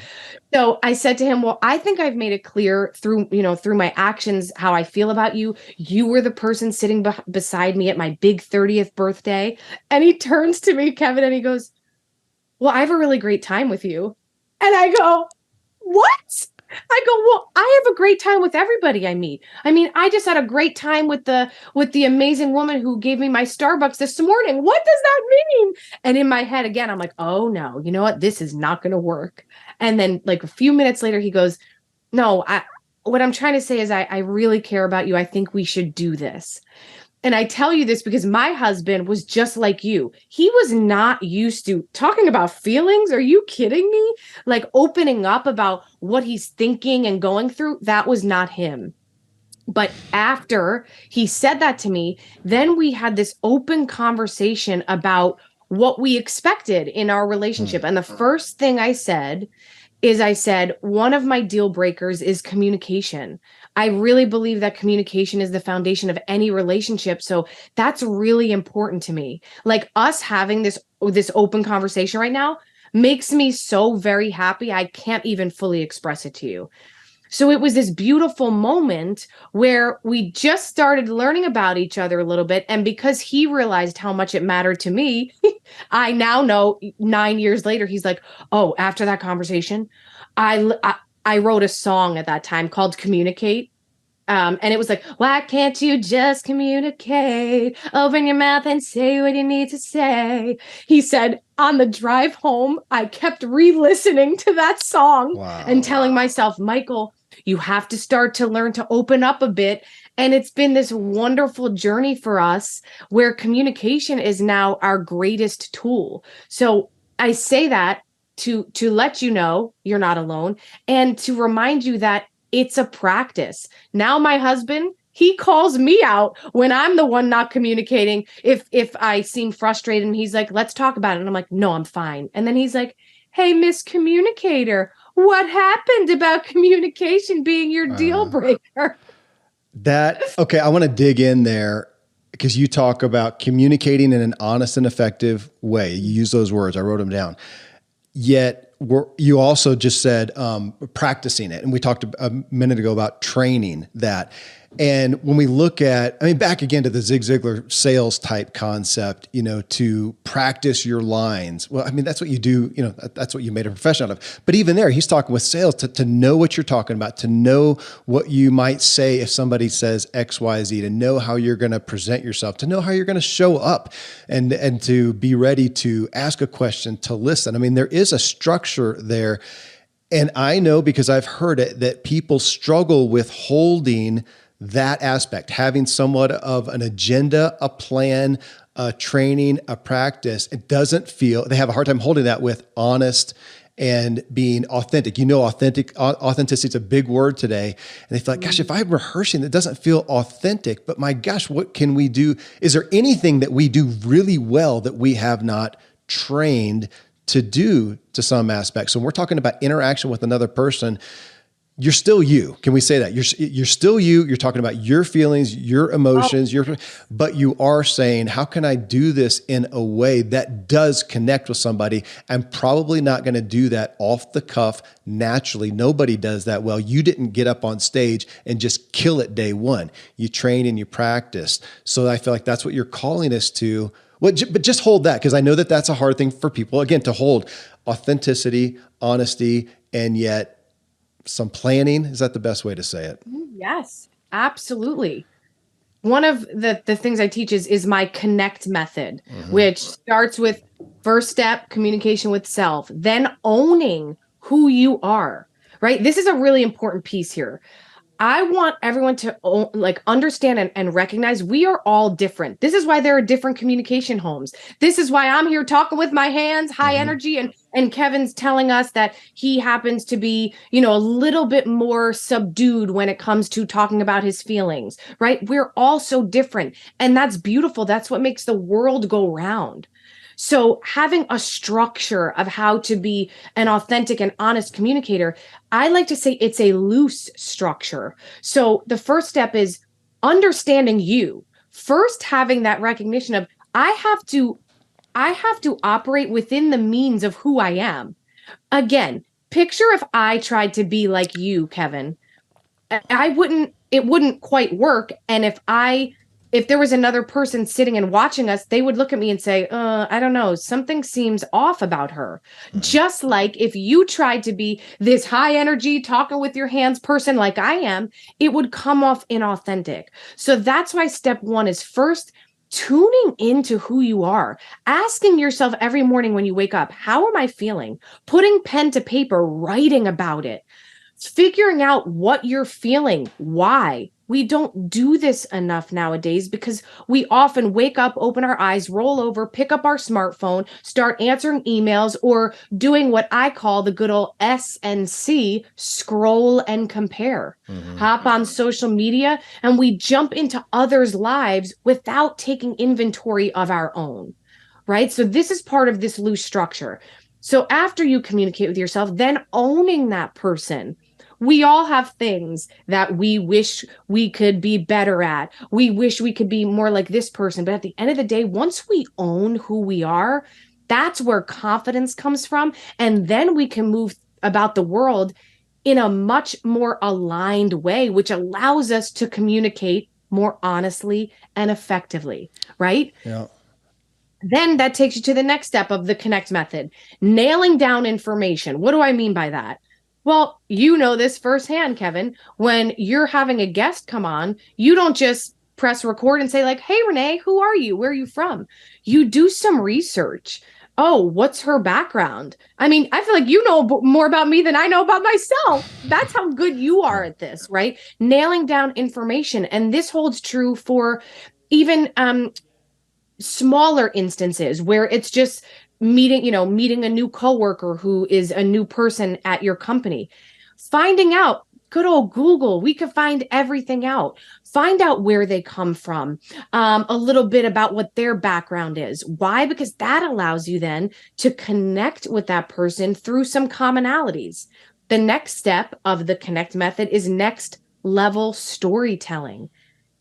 So I said to him, well, I think I've made it clear through my actions, how I feel about you. You were the person sitting beside me at my big 30th birthday. And he turns to me, Kevin, and he goes, well, I have a really great time with you. And I go, what? I go, well, I have a great time with everybody I meet. I mean, I just had a great time with the amazing woman who gave me my Starbucks this morning. What does that mean? And in my head, again, I'm like, oh no, you know what? This is not going to work. And then like a few minutes later, he goes, no, what I'm trying to say is I really care about you. I think we should do this. And I tell you this because my husband was just like you. He was not used to talking about feelings. Are you kidding me? Like opening up about what he's thinking and going through. That was not him. But after he said that to me, then we had this open conversation about what we expected in our relationship. And the first thing I said, one of my deal breakers is communication. I really believe that communication is the foundation of any relationship. So that's really important to me. Like us having this open conversation right now makes me so very happy. I can't even fully express it to you. So it was this beautiful moment where we just started learning about each other a little bit. And because he realized how much it mattered to me, I now know 9 years later, he's like, oh, after that conversation, I wrote a song at that time called Communicate. And it was like, why can't you just communicate? Open your mouth and say what you need to say. He said, on the drive home, I kept re-listening to that song and telling myself, Michael, you have to start to learn to open up a bit. And it's been this wonderful journey for us where communication is now our greatest tool. So I say that to let you know you're not alone and to remind you that it's a practice. Now my husband, he calls me out when I'm the one not communicating. If I seem frustrated and he's like, let's talk about it. And I'm like, no, I'm fine. And then he's like, hey, Miss Communicator, what happened about communication being your deal breaker? Okay, I want to dig in there because you talk about communicating in an honest and effective way. You use those words. I wrote them down. Yet you also just said practicing it. And we talked a minute ago about training that. And when we look at, back again to the Zig Ziglar sales type concept, to practice your lines. Well, that's what you do, that's what you made a profession out of. But even there, he's talking with sales to know what you're talking about, to know what you might say if somebody says X, Y, Z, to know how you're going to present yourself, to know how you're going to show up and to be ready to ask a question, to listen. There is a structure there. And I know because I've heard it that people struggle with holding that aspect, having somewhat of an agenda, a plan, a training, a practice. It doesn't feel, they have a hard time holding that with honest and being authentic. Authenticity is a big word today. And they feel like, gosh, if I'm rehearsing, it doesn't feel authentic, but my gosh, what can we do? Is there anything that we do really well that we have not trained to do to some aspect? So when we're talking about interaction with another person, you're still you. Can we say that? You're still you. You're talking about your feelings, your emotions, but you are saying, how can I do this in a way that does connect with somebody? I'm probably not going to do that off the cuff naturally. Nobody does that well. You didn't get up on stage and just kill it day one. You train and you practice. So I feel like that's what you're calling us to. But just hold that, because I know that that's a hard thing for people, again, to hold authenticity, honesty, and yet some planning. Is that the best way to say it? Yes, absolutely. One of the things I teach is my connect method, which starts with first step, communication with self, then owning who you are, right? This is a really important piece here. I want everyone to understand and recognize we are all different. This is why there are different communication homes. This is why I'm here talking with my hands, high energy, and Kevin's telling us that he happens to be, a little bit more subdued when it comes to talking about his feelings, right? We're all so different, and that's beautiful. That's what makes the world go round. So having a structure of how to be an authentic and honest communicator, I like to say it's a loose structure. So the first step is understanding you. First, having that recognition of I have to operate within the means of who I am. Again, picture if I tried to be like you, Kevin. It wouldn't quite work. And if there was another person sitting and watching us, they would look at me and say, I don't know, something seems off about her. Just like if you tried to be this high energy, talking with your hands person like I am, it would come off inauthentic. So that's why step one is first tuning into who you are, asking yourself every morning when you wake up, how am I feeling? Putting pen to paper, writing about it, figuring out what you're feeling, why. We don't do this enough nowadays because we often wake up, open our eyes, roll over, pick up our smartphone, start answering emails, or doing what I call the good old SNC, scroll and compare. Hop on social media, and we jump into others' lives without taking inventory of our own, right? So this is part of this loose structure. So after you communicate with yourself, then owning that person. We all have things that we wish we could be better at. We wish we could be more like this person. But at the end of the day, once we own who we are, that's where confidence comes from. And then we can move about the world in a much more aligned way, which allows us to communicate more honestly and effectively, right? Yeah. Then that takes you to the next step of the connect method, nailing down information. What do I mean by that? Well, you know this firsthand, Kevin. When you're having a guest come on, you don't just press record and say like, hey, Renee, who are you? Where are you from? You do some research. Oh, what's her background? I mean, I feel like you know more about me than I know about myself. That's how good you are at this, right? Nailing down information. And this holds true for even smaller instances where it's just meeting a new coworker who is a new person at your company, finding out. Good old Google, we could find everything out. Find out where they come from, a little bit about what their background is. Why? Because that allows you then to connect with that person through some commonalities. The next step of the connect method is next level storytelling.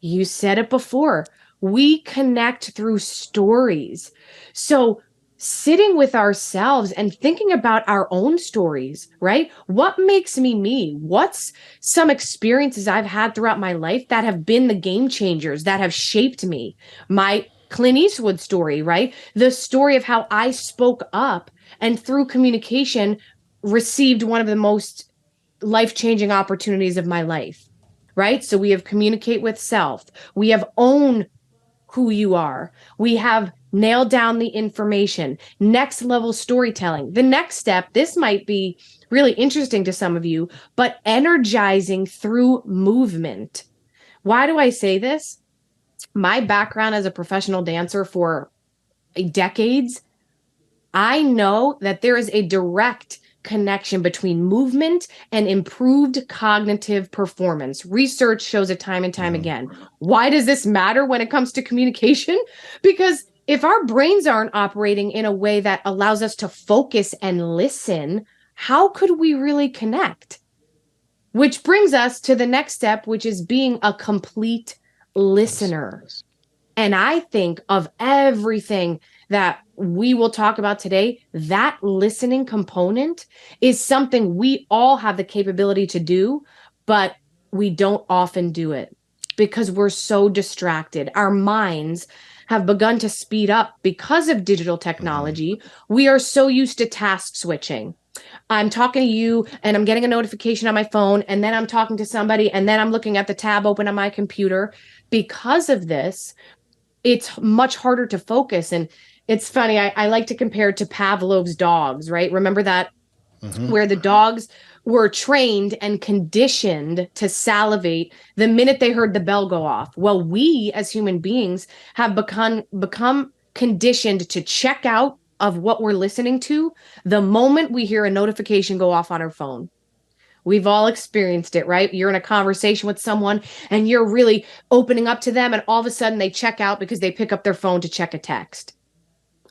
You said it before. We connect through stories. So sitting with ourselves and thinking about our own stories, right? What makes me me? What's some experiences I've had throughout my life that have been the game changers that have shaped me? My Clint Eastwood story, right? The story of how I spoke up and through communication received one of the most life-changing opportunities of my life, right? So we have communicate with self. We have own who you are. We have nailed down the information, next level storytelling. The next step, this might be really interesting to some of you, but energizing through movement. Why do I say this? My background as a professional dancer for decades, I know that there is a direct connection between movement and improved cognitive performance. Research shows it time and time again. Why does this matter when it comes to communication? Because if our brains aren't operating in a way that allows us to focus and listen, how could we really connect? Which brings us to the next step, which is being a complete listener. And I think of everything that we will talk about today, that listening component is something we all have the capability to do, but we don't often do it because we're so distracted. Our minds have begun to speed up because of digital technology. We are so used to task switching. I'm talking to you and I'm getting a notification on my phone, and then I'm talking to somebody, and then I'm looking at the tab open on my computer. Because of this, it's much harder to focus. And it's funny, I like to compare it to Pavlov's dogs, right? Remember that where the dogs were trained and conditioned to salivate the minute they heard the bell go off. Well, we as human beings have become conditioned to check out of what we're listening to the moment we hear a notification go off on our phone. We've all experienced it, right? You're in a conversation with someone and you're really opening up to them, and all of a sudden they check out because they pick up their phone to check a text.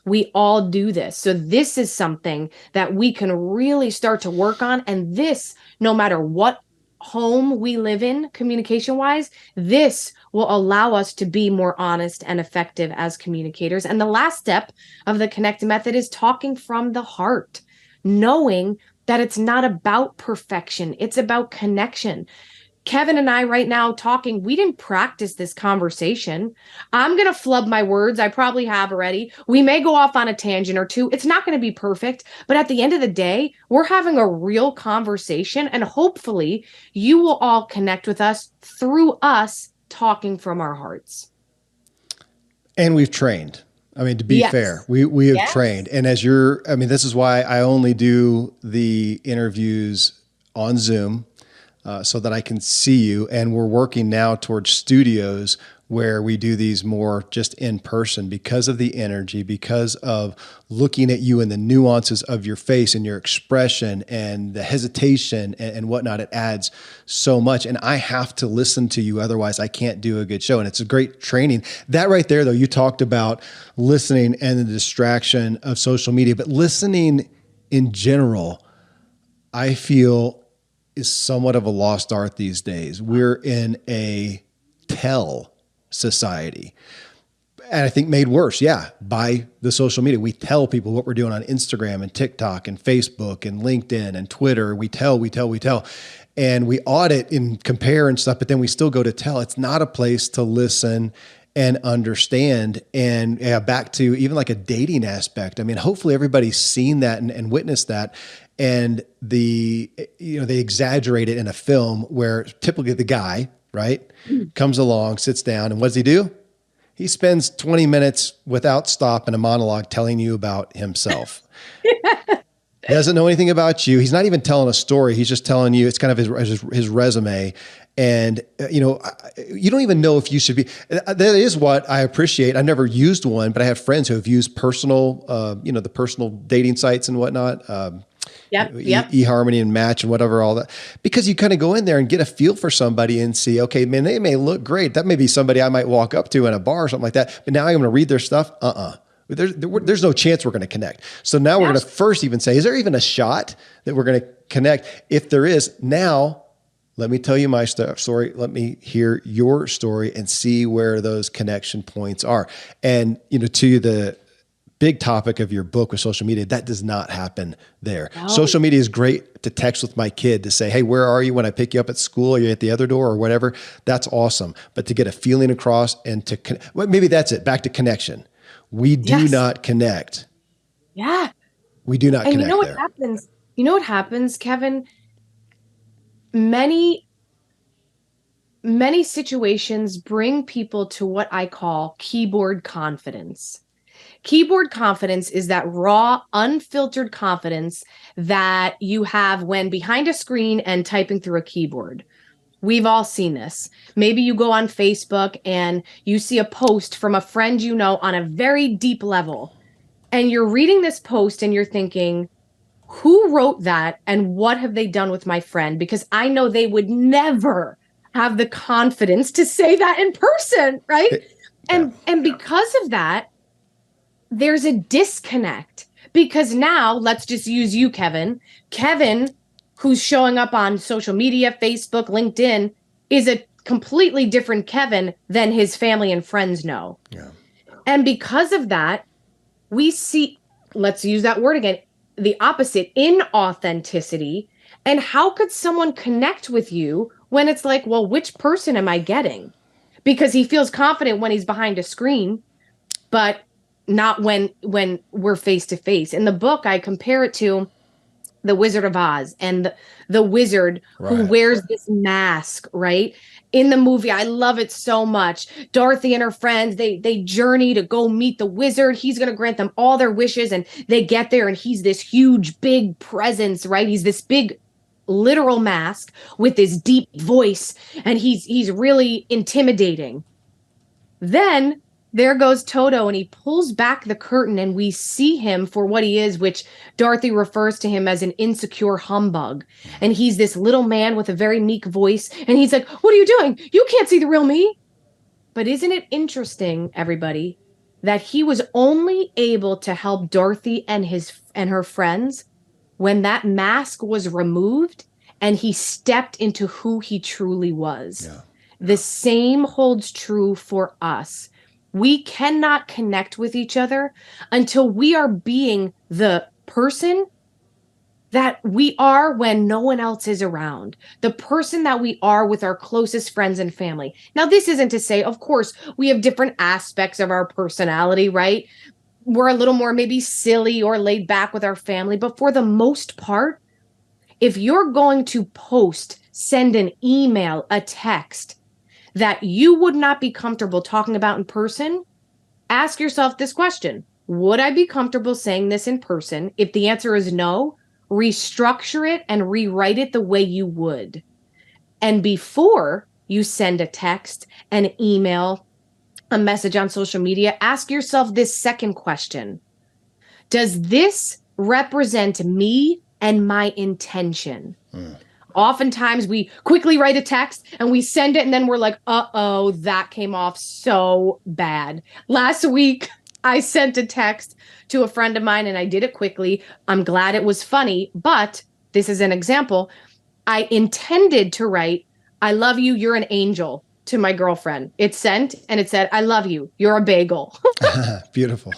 We all do this. So this is something that we can really start to work on. And this, no matter what home we live in, communication wise, this will allow us to be more honest and effective as communicators. And the last step of the Connect method is talking from the heart, knowing that it's not about perfection, it's about connection. Kevin and I right now talking, we didn't practice this conversation. I'm going to flub my words. I probably have already. We may go off on a tangent or two. It's not going to be perfect, but at the end of the day, we're having a real conversation, and hopefully you will all connect with us through us talking from our hearts. And we've trained. I mean, to be fair, we have trained. And this is why I only do the interviews on Zoom, so that I can see you. And we're working now towards studios where we do these more just in person because of the energy, because of looking at you and the nuances of your face and your expression and the hesitation and whatnot. It adds so much. And I have to listen to you. Otherwise I can't do a good show. And it's a great training. That right there, though, you talked about listening and the distraction of social media, but listening in general, I feel is somewhat of a lost art these days. We're in a tell society. And I think made worse, by the social media. We tell people what we're doing on Instagram and TikTok and Facebook and LinkedIn and Twitter. We tell. And we audit and compare and stuff, but then we still go to tell. It's not a place to listen and understand. And back to even like a dating aspect. I mean, hopefully everybody's seen that and witnessed that. And they exaggerate it in a film where typically the guy, right, comes along, sits down, and what does he do? He spends 20 minutes without stop in a monologue telling you about himself. He doesn't know anything about you. He's not even telling a story. He's just telling you, it's kind of his resume. And, you don't even know if you should be. That is what I appreciate. I've never used one, but I have friends who have used personal, the personal dating sites and whatnot. eHarmony and Match and whatever, all that, because you kind of go in there and get a feel for somebody and see, okay, man, they may look great. That may be somebody I might walk up to in a bar or something like that. But now I'm going to read their stuff. There's no chance we're going to connect. So now we're going to first even say, is there even a shot that we're going to connect? If there is, now let me tell you my story. Let me hear your story and see where those connection points are. And, to the big topic of your book with social media, that does not happen there. No. Social media is great to text with my kid to say, hey, where are you when I pick you up at school? Are you at the other door or whatever? That's awesome. But to get a feeling across and maybe that's it. Back to connection. We do not connect. Yeah. We do not connect. You know what happens? You know what happens, Kevin? Many situations bring people to what I call keyboard confidence. Keyboard confidence is that raw, unfiltered confidence that you have when behind a screen and typing through a keyboard. We've all seen this. Maybe you go on Facebook and you see a post from a friend you know on a very deep level, and you're reading this post and you're thinking, who wrote that and what have they done with my friend? Because I know they would never have the confidence to say that in person, right? And because of that, there's a disconnect, because now let's just use you, Kevin. Kevin, who's showing up on social media, Facebook, LinkedIn, is a completely different Kevin than his family and friends know. Yeah. And because of that, we see, let's use that word again, the opposite, inauthenticity. And how could someone connect with you when it's like, well, which person am I getting? Because he feels confident when he's behind a screen, but not when we're face to face. In the book, I compare it to the Wizard of Oz and the wizard who wears this mask, right? In the movie, I love it so much. Dorothy and her friends, they journey to go meet the wizard. He's going to grant them all their wishes, and they get there, and he's this huge, big presence, right? He's this big, literal mask with this deep voice, and he's really intimidating. Then there goes Toto, and he pulls back the curtain, and we see him for what he is, which Dorothy refers to him as an insecure humbug. And he's this little man with a very meek voice. And he's like, what are you doing? You can't see the real me. But isn't it interesting, everybody, that he was only able to help Dorothy and her friends when that mask was removed and he stepped into who he truly was. Yeah. The same holds true for us. We cannot connect with each other until we are being the person that we are when no one else is around, the person that we are with our closest friends and family. Now, this isn't to say, of course, we have different aspects of our personality, right? We're a little more maybe silly or laid back with our family, but for the most part, if you're going to post, send an email, a text that you would not be comfortable talking about in person, ask yourself this question. Would I be comfortable saying this in person? If the answer is no, restructure it and rewrite it the way you would. And before you send a text, an email, a message on social media, ask yourself this second question. Does this represent me and my intention? Oftentimes we quickly write a text and we send it and then we're like, uh-oh, that came off so bad. Last week, I sent a text to a friend of mine and I did it quickly. I'm glad it was funny, but this is an example. I intended to write, I love you, you're an angel, to my girlfriend. It sent and it said, I love you, you're a bagel. Beautiful.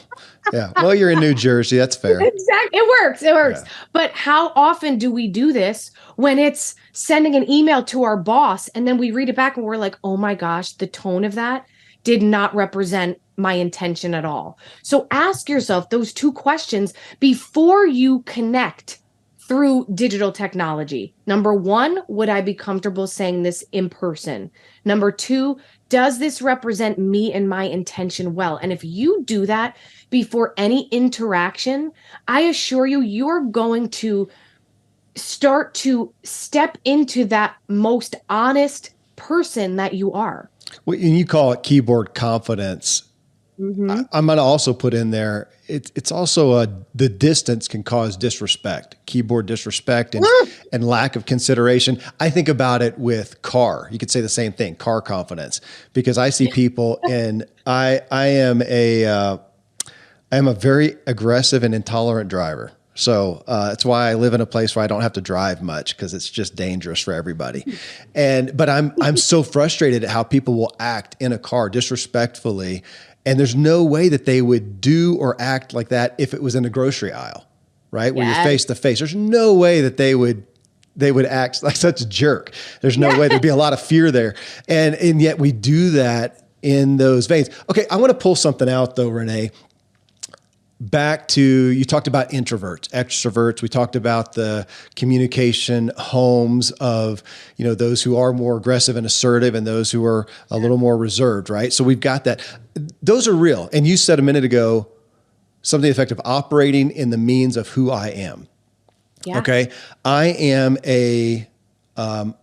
Yeah. Well, you're in New Jersey. That's fair. Exactly. It works. It works. Yeah. But how often do we do this when it's sending an email to our boss and then we read it back and we're like, oh my gosh, the tone of that did not represent my intention at all. So ask yourself those two questions before you connect through digital technology. Number one, would I be comfortable saying this in person? Number two, does this represent me and my intention well? And if you do that before any interaction, I assure you, you're going to start to step into that most honest person that you are. Well, and you call it keyboard confidence. Mm-hmm. I'm going to also put in there, it's also the distance can cause disrespect, keyboard disrespect and lack of consideration. I think about it with car. You could say the same thing, car confidence, because I see people and I am a very aggressive and intolerant driver. So that's why I live in a place where I don't have to drive much because it's just dangerous for everybody. But I'm so frustrated at how people will act in a car disrespectfully. And there's no way that they would do or act like that if it was in a grocery aisle, right? Where you're face to face. There's no way that they would act like such a jerk. There's no way. There'd be a lot of fear there. And yet we do that in those veins. Okay, I want to pull something out though, Renee. Back to, you talked about introverts, extroverts. We talked about the communication homes of, those who are more aggressive and assertive and those who are a little more reserved, right? So we've got that. Those are real. And you said a minute ago, something effective, operating in the means of who I am. Yeah. Okay. I am I'm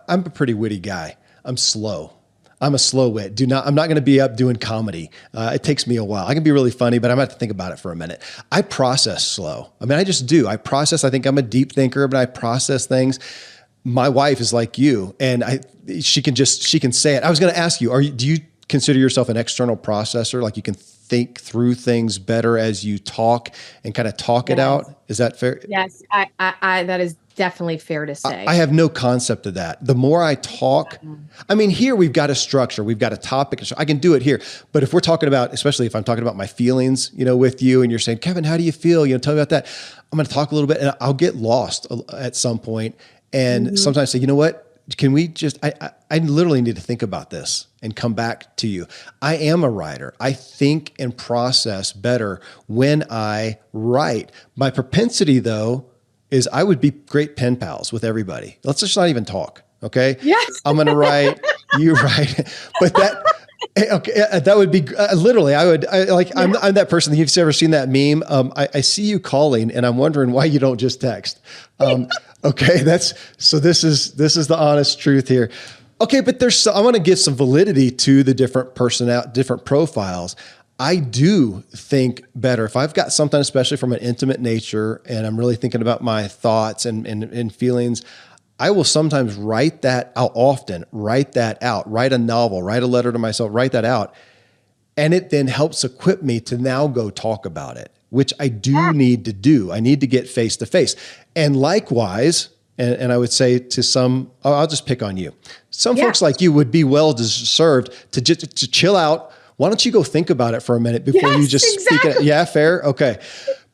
a pretty witty guy. I'm slow. I'm a slow wit. I'm not going to be up doing comedy. It takes me a while. I can be really funny, but I'm going to have to think about it for a minute. I process slow. I mean, I just do. I think I'm a deep thinker, but I process things. My wife is like you, and she can say it. I was going to ask you, do you consider yourself an external processor? Like you can think through things better as you talk and kind of talk it out? Is that fair? Yes, I that is definitely fair to say. I have no concept of that. The more I talk, I mean, here we've got a structure, we've got a topic. I can do it here. But if we're talking about, especially if I'm talking about my feelings, with you and you're saying, Kevin, how do you feel? Tell me about that. I'm going to talk a little bit and I'll get lost at some point. And sometimes say, you know what? Can we just, I literally need to think about this and come back to you. I am a writer. I think and process better when I write. My propensity though, is I would be great pen pals with everybody. Let's just not even talk. Okay. Yes. I'm going to write, you write, but that would be literally, I'm that person. If you've ever seen that meme, I see you calling and I'm wondering why you don't just text. Okay. This is the honest truth here. Okay. But I want to give some validity to the different profiles. I do think better if I've got something, especially from an intimate nature, and I'm really thinking about my thoughts and feelings. I will sometimes write that out, write a novel, write a letter to myself, write that out. And it then helps equip me to now go talk about it, which I do need to do. I need to get face to face. And likewise, and I would say to some, I'll just pick on you. Some folks like you would be well deserved to just to chill out. Why don't you go think about it for a minute before you just speak it? Yeah, fair. Okay.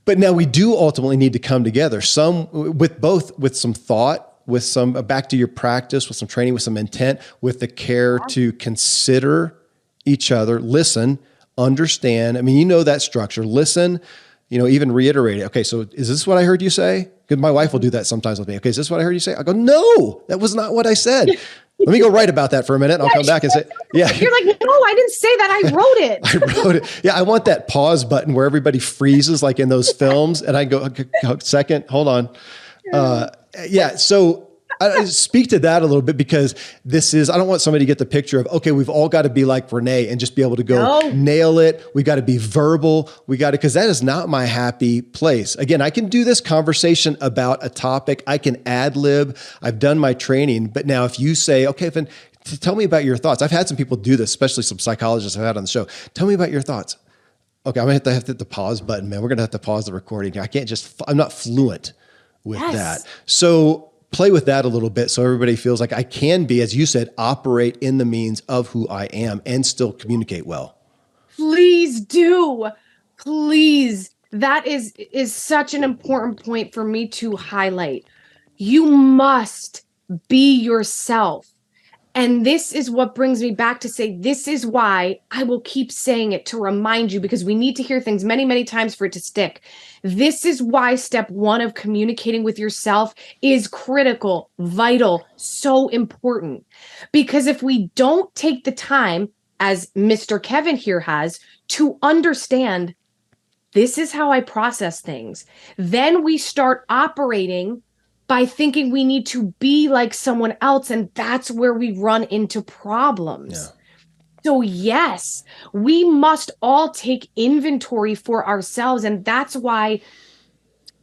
But now we do ultimately need to come together, some with some thought, with some back to your practice, with some training, with some intent, with the care to consider each other, listen, understand. I mean, you know that structure, listen, even reiterate it. Okay, so is this what I heard you say? Because my wife will do that sometimes with me. Okay, is this what I heard you say? I go, no, that was not what I said. Let me go write about that for a minute. I'll come back and say, yeah. You're like, no, I didn't say that. I wrote it. I wrote it. Yeah, I want that pause button where everybody freezes like in those films. And I go, second, hold on. So I speak to that a little bit because I don't want somebody to get the picture of, okay, we've all got to be like Renee and just be able to go nail it. We got to be verbal. Because that is not my happy place. Again, I can do this conversation about a topic. I can ad lib. I've done my training. But now if you say, okay, Finn, tell me about your thoughts. I've had some people do this, especially some psychologists I've had on the show. Tell me about your thoughts. Okay, I'm going to have to hit the pause button, man. We're going to have to pause the recording. I'm not fluent with that. So play with that a little bit so everybody feels like I can be, as you said, operate in the means of who I am and still communicate well. Please do. Please. That is such an important point for me to highlight. You must be yourself. And this is what brings me back to say, this is why I will keep saying it, to remind you, because we need to hear things many, many times for it to stick. This is why step one of communicating with yourself is critical, vital, so important. Because if we don't take the time, as Mr. Kevin here has, to understand this is how I process things, then we start operating by thinking we need to be like someone else. And that's where we run into problems. Yeah. So yes, we must all take inventory for ourselves. And that's why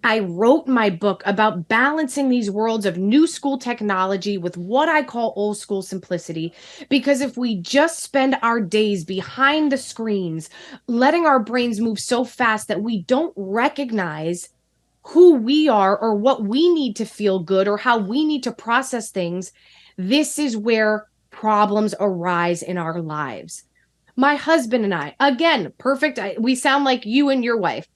I wrote my book about balancing these worlds of new school technology with what I call old school simplicity. Because if we just spend our days behind the screens, letting our brains move so fast that we don't recognize who we are or what we need to feel good or how we need to process things, this is where problems arise in our lives. My husband and I, again, perfect. We sound like you and your wife.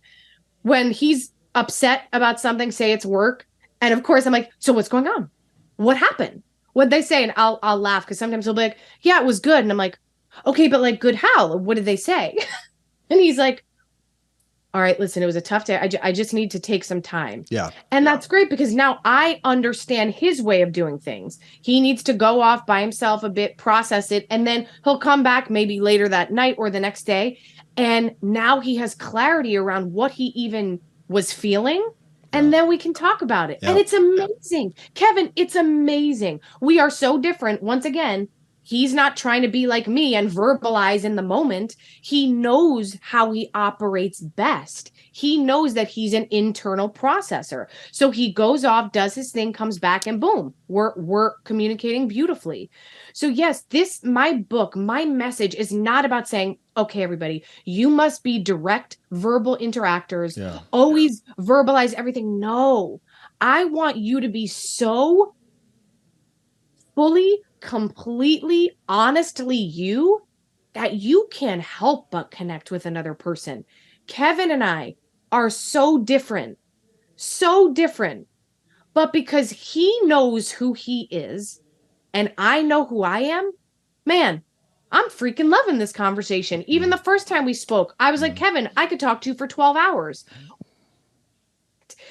When he's upset about something, say it's work. And of course I'm like, so what's going on? What happened? What'd they say? And I'll laugh because sometimes he'll be like, yeah, it was good. And I'm like, okay, but like good how? What did they say? And he's like, all right, listen, it was a tough day. I just need to take some time. Yeah. And that's great because now I understand his way of doing things. He needs to go off by himself a bit, process it, and then he'll come back maybe later that night or the next day. And now he has clarity around what he even was feeling. And then we can talk about it. And it's amazing. Kevin, it's amazing. We are so different. Once again, he's not trying to be like me and verbalize in the moment. He knows how he operates best. He knows that he's an internal processor. So he goes off, does his thing, comes back, and boom, we're communicating beautifully. So yes, my book, my message is not about saying, okay, everybody, you must be direct verbal interactors, always verbalize everything. No, I want you to be so fully, completely, honestly you that you can't help but connect with another person. Kevin and I are so different, but because he knows who he is and I know who I am, man, I'm freaking loving this conversation. Even the first time we spoke, I was like, Kevin, I could talk to you for 12 hours.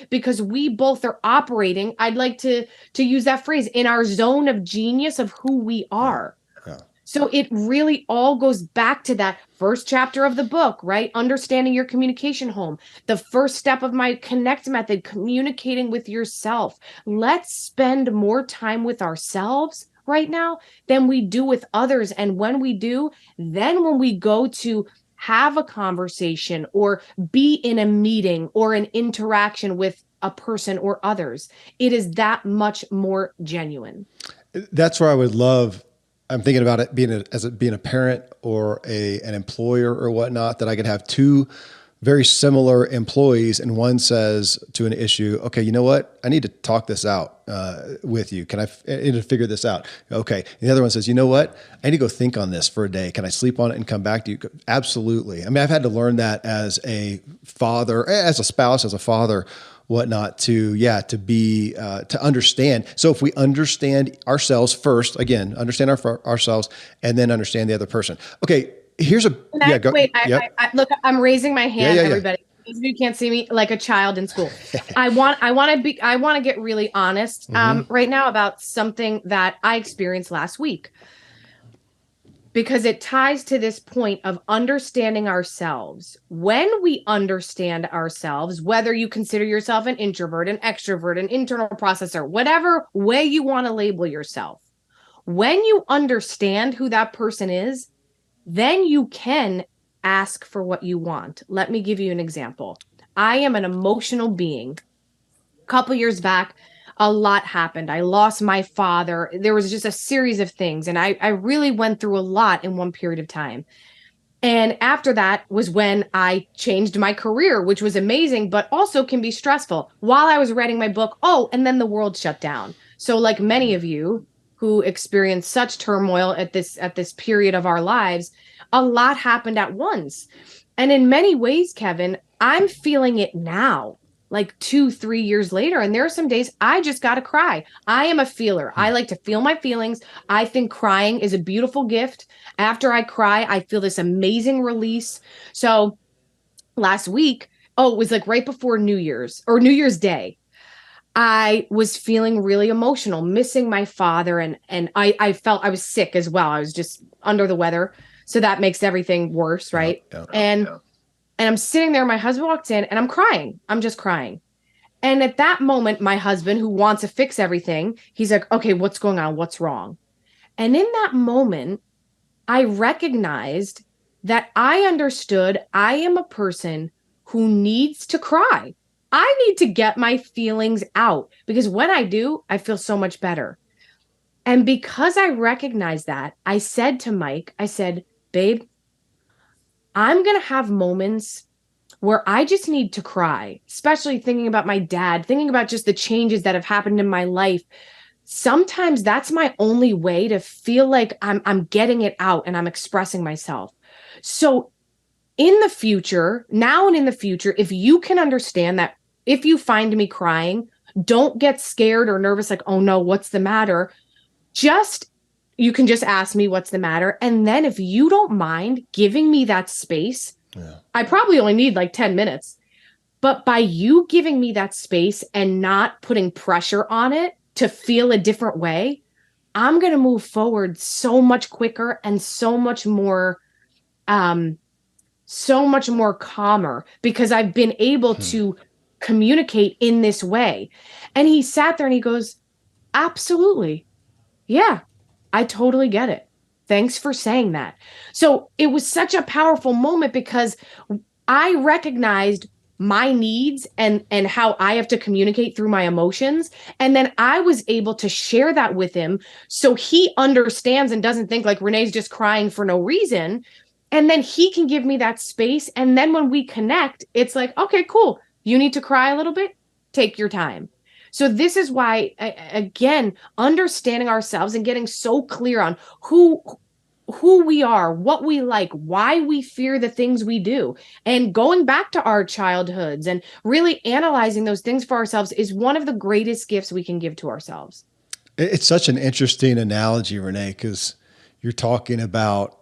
Because we both are operating, I'd like to use that phrase, in our zone of genius of who we are. Yeah. So it really all goes back to that first chapter of the book, right? Understanding your communication home. The first step of my Connect method, communicating with yourself. Let's spend more time with ourselves right now than we do with others. And when we do, then when we go to have a conversation or be in a meeting or an interaction with a person or others, it is that much more genuine. That's where I would love, I'm thinking about it being a parent or an employer or whatnot, that I could have two very similar employees, and one says to an issue, okay, you know what? I need to talk this out with you. I need to figure this out? Okay. And the other one says, you know what? I need to go think on this for a day. Can I sleep on it and come back to you? Absolutely. I mean, I've had to learn that as a father, as a spouse, as a father, whatnot, to understand. So if we understand ourselves first, again, understand ourselves, and then understand the other person. Okay. Here's a look, I'm raising my hand, everybody. Those of you can't see me, like a child in school. I want to get really honest right now about something that I experienced last week, because it ties to this point of understanding ourselves. When we understand ourselves, whether you consider yourself an introvert, an extrovert, an internal processor, whatever way you want to label yourself, when you understand who that person is, then you can ask for what you want. Let me give you an example. I am an emotional being. A couple years back, a lot happened. I lost my father. There was just a series of things, and I really went through a lot in one period of time. And after that was when I changed my career, which was amazing, but also can be stressful. While I was writing my book, and then the world shut down. So like many of you who experienced such turmoil at this period of our lives, a lot happened at once. And in many ways, Kevin, I'm feeling it now, like 2-3 years later. And there are some days I just got to cry. I am a feeler. I like to feel my feelings. I think crying is a beautiful gift. After I cry, I feel this amazing release. So last week, it was like right before New Year's Day, I was feeling really emotional, missing my father. And I felt I was sick as well. I was just under the weather. So that makes everything worse, right? And I'm sitting there, my husband walks in and I'm crying. I'm just crying. And at that moment, my husband, who wants to fix everything, he's like, okay, what's going on? What's wrong? And in that moment, I recognized that I understood I am a person who needs to cry. I need to get my feelings out, because when I do, I feel so much better. And because I recognized that, I said to Mike, babe, I'm going to have moments where I just need to cry, especially thinking about my dad, thinking about just the changes that have happened in my life. Sometimes that's my only way to feel like I'm getting it out and I'm expressing myself. So in the future, now and in the future, if you can understand that, if you find me crying, don't get scared or nervous, like, oh no, what's the matter? You can just ask me what's the matter. And then if you don't mind giving me that space, I probably only need like 10 minutes. But by you giving me that space and not putting pressure on it to feel a different way, I'm going to move forward so much quicker and so much more calmer, because I've been able to communicate in this way. And he sat there and he goes, absolutely. Yeah, I totally get it. Thanks for saying that. So it was such a powerful moment, because I recognized my needs and how I have to communicate through my emotions. And then I was able to share that with him, so he understands and doesn't think like Renee's just crying for no reason. And then he can give me that space. And then when we connect, it's like, okay, cool. You need to cry a little bit? Take your time. So this is why, again, understanding ourselves and getting so clear on who we are, what we like, why we fear the things we do, and going back to our childhoods and really analyzing those things for ourselves is one of the greatest gifts we can give to ourselves. It's such an interesting analogy, Renee, because you're talking about,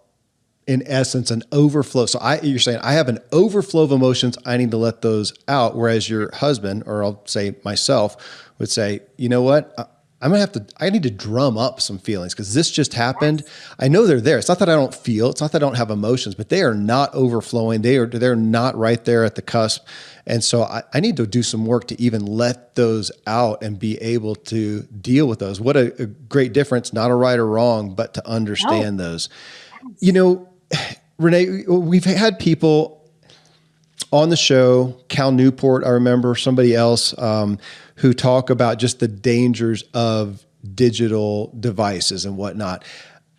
in essence, an overflow. So you're saying I have an overflow of emotions. I need to let those out. Whereas your husband, or I'll say myself, would say, you know what? I need to drum up some feelings, because this just happened. I know they're there. It's not that I don't feel, it's not that I don't have emotions, but they are not overflowing. They're not right there at the cusp. And so I need to do some work to even let those out and be able to deal with those. What a great difference, not a right or wrong, but to understand those. You know, Renee, we've had people on the show, Cal Newport, I remember, somebody else, who talk about just the dangers of digital devices and whatnot.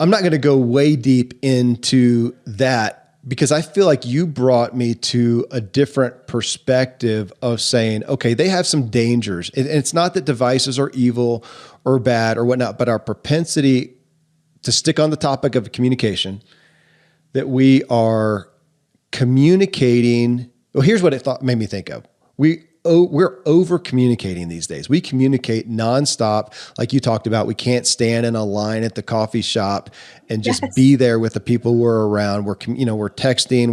I'm not going to go way deep into that because I feel like you brought me to a different perspective of saying, okay, they have some dangers. And it's not that devices are evil or bad or whatnot, but our propensity to stick on the topic of communication, that we are communicating. Well, here's what made me think of. We're over communicating these days. We communicate nonstop. Like you talked about, we can't stand in a line at the coffee shop and just be there with the people we're around. We're texting,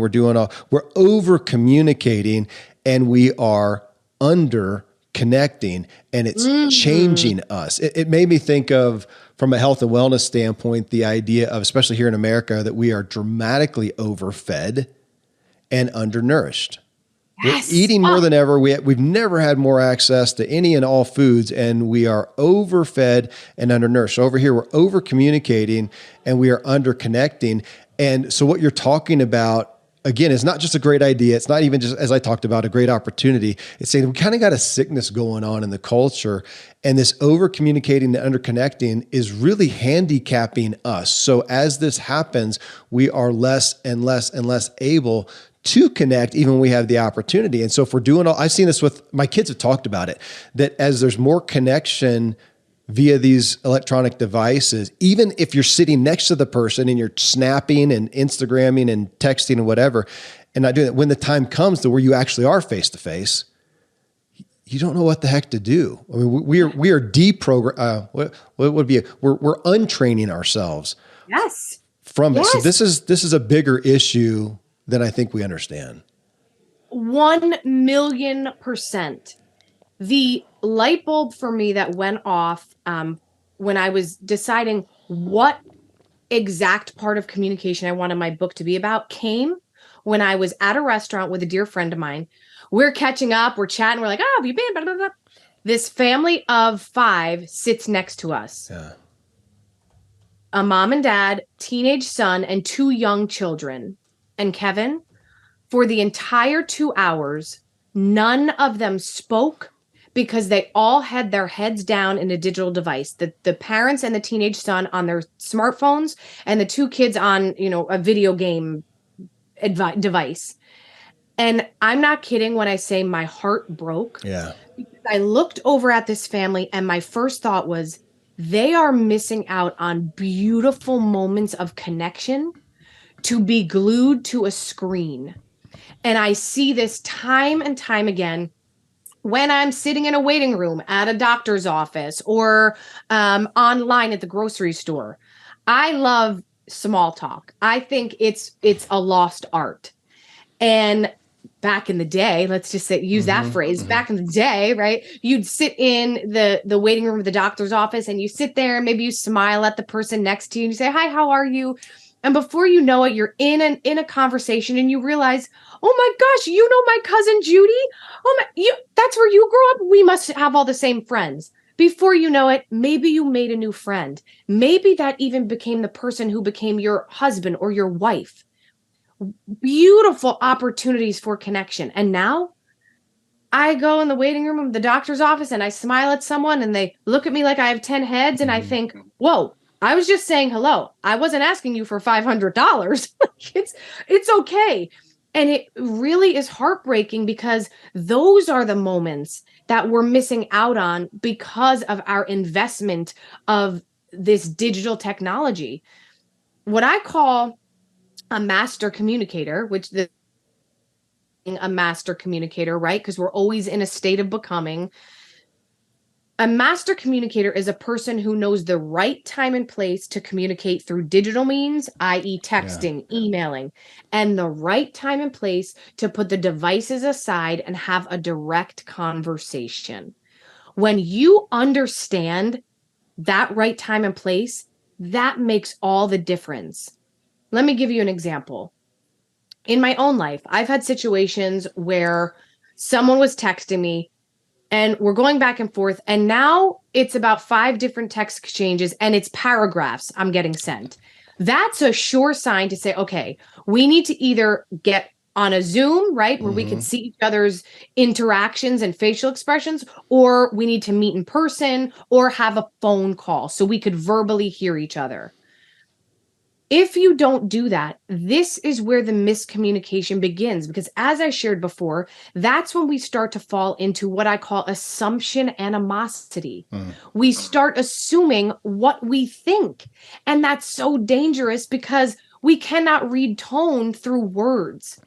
we're over communicating, and we are under connecting, and it's changing us. It made me think of, from a health and wellness standpoint, the idea of, especially here in America, that we are dramatically overfed and undernourished. Yes. We're eating more than ever. We've never had more access to any and all foods, and we are overfed and undernourished. So over here, we're over communicating and we are under connecting. And so what you're talking about, again, is not just a great idea. It's not even just, as I talked about, a great opportunity. It's saying we kind of got a sickness going on in the culture, and this over communicating and under connecting is really handicapping us. So as this happens, we are less and less and less able to connect, even when we have the opportunity. And so if we're doing I've seen this with my kids have talked about it, that as there's more connection via these electronic devices, even if you're sitting next to the person and you're snapping and Instagramming and texting and whatever, and not doing that, when the time comes to where you actually are face to face, you don't know what the heck to do. I mean, we are deprogram. What would be? We're untraining ourselves. Yes. From it. So this is a bigger issue than I think we understand. 1,000,000%. The light bulb for me that went off when I was deciding what exact part of communication I wanted my book to be about came when I was at a restaurant with a dear friend of mine. We're catching up, we're chatting, we're like, oh, have you been? Blah, blah, blah. This family of 5 sits next to us. Yeah. A mom and dad, teenage son, and 2 young children. And Kevin, for the entire 2 hours, none of them spoke because they all had their heads down in a digital device. The parents and the teenage son on their smartphones, and the 2 kids on, a video game device. And I'm not kidding when I say my heart broke. Yeah. Because I looked over at this family and my first thought was, they are missing out on beautiful moments of connection to be glued to a screen. And I see this time and time again when I'm sitting in a waiting room at a doctor's office or online at the grocery store. I love small talk. I think it's a lost art. And back in the day, let's just say, use that phrase, back in the day, right? You'd sit in the waiting room of the doctor's office and you sit there and maybe you smile at the person next to you and you say, hi, how are you? And before you know it, you're in a conversation and you realize, oh my gosh, you know my cousin Judy? That's where you grew up? We must have all the same friends. Before you know it, maybe you made a new friend. Maybe that even became the person who became your husband or your wife. Beautiful opportunities for connection. And now I go in the waiting room of the doctor's office and I smile at someone and they look at me like I have 10 heads and I think, whoa, I was just saying hello. I wasn't asking you for $500. It's okay. And it really is heartbreaking because those are the moments that we're missing out on because of our investment of this digital technology. What I call a master communicator, which a master communicator, right? Because we're always in a state of becoming. A master communicator is a person who knows the right time and place to communicate through digital means, i.e. texting, emailing, and the right time and place to put the devices aside and have a direct conversation. When you understand that right time and place, that makes all the difference. Let me give you an example. In my own life, I've had situations where someone was texting me and we're going back and forth. And now it's about 5 different text exchanges and it's paragraphs I'm getting sent. That's a sure sign to say, okay, we need to either get on a Zoom, right, where we could see each other's interactions and facial expressions, or we need to meet in person or have a phone call so we could verbally hear each other. If you don't do that, this is where the miscommunication begins, because as I shared before, that's when we start to fall into what I call assumption animosity. We start assuming what we think. And that's so dangerous because we cannot read tone through words.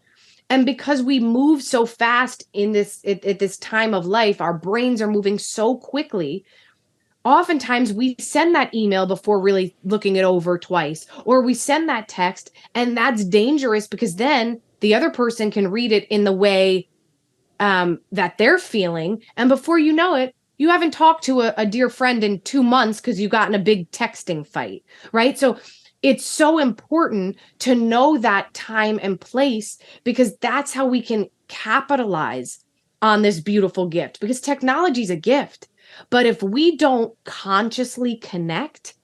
And because we move so fast in this at this time of life, our brains are moving so quickly. Oftentimes we send that email before really looking it over twice, or we send that text, and that's dangerous because then the other person can read it in the way that they're feeling. And before you know it, you haven't talked to a dear friend in 2 months because you got in a big texting fight, right? So it's so important to know that time and place, because that's how we can capitalize on this beautiful gift, because technology is a gift. But if we don't consciously connect,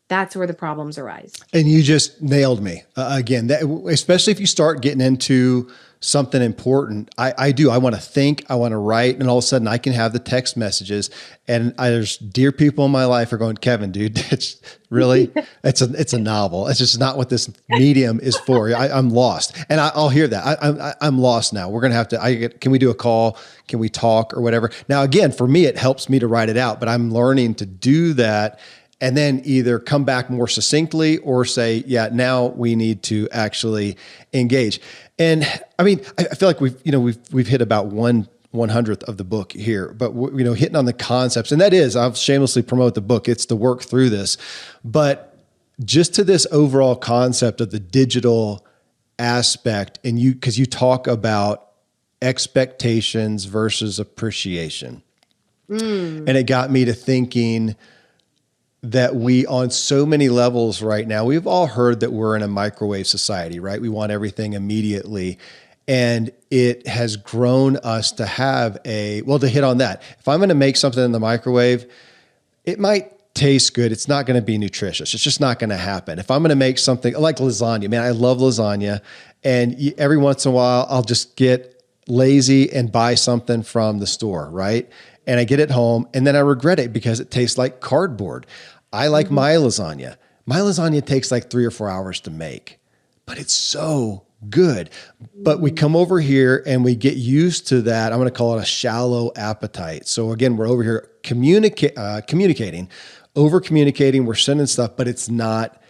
that's where the problems arise. And you just nailed me again, that, especially if you start getting into something important. I want to think, I want to write, and all of a sudden I can have the text messages, and there's dear people in my life are going, Kevin, dude, it's really, it's a novel. It's just not what this medium is for. I'm lost. And I'll hear that. I'm lost now. We're going to have to, can we do a call? Can we talk or whatever? Now, again, for me, it helps me to write it out, but I'm learning to do that and then either come back more succinctly or say, yeah, now we need to actually engage. And I mean, I feel like we've hit about 1/100th of the book here, but hitting on the concepts, and that is, I'll shamelessly promote the book. It's to work through this, but just to this overall concept of the digital aspect, and because you talk about expectations versus appreciation. And it got me to thinking that we, on so many levels right now, we've all heard that we're in a microwave society, right? We want everything immediately. And it has grown us to have to hit on that. If I'm going to make something in the microwave, it might taste good. It's not going to be nutritious. It's just not going to happen. If I'm going to make something like lasagna, man, I love lasagna. And every once in a while, I'll just get lazy and buy something from the store, right? And I get it home and then I regret it because it tastes like cardboard. I like my lasagna. My lasagna takes like 3 or 4 hours to make, but it's so good. But we come over here and we get used to that. I'm going to call it a shallow appetite. So again, we're over here communicating, over communicating. We're sending stuff, but it's not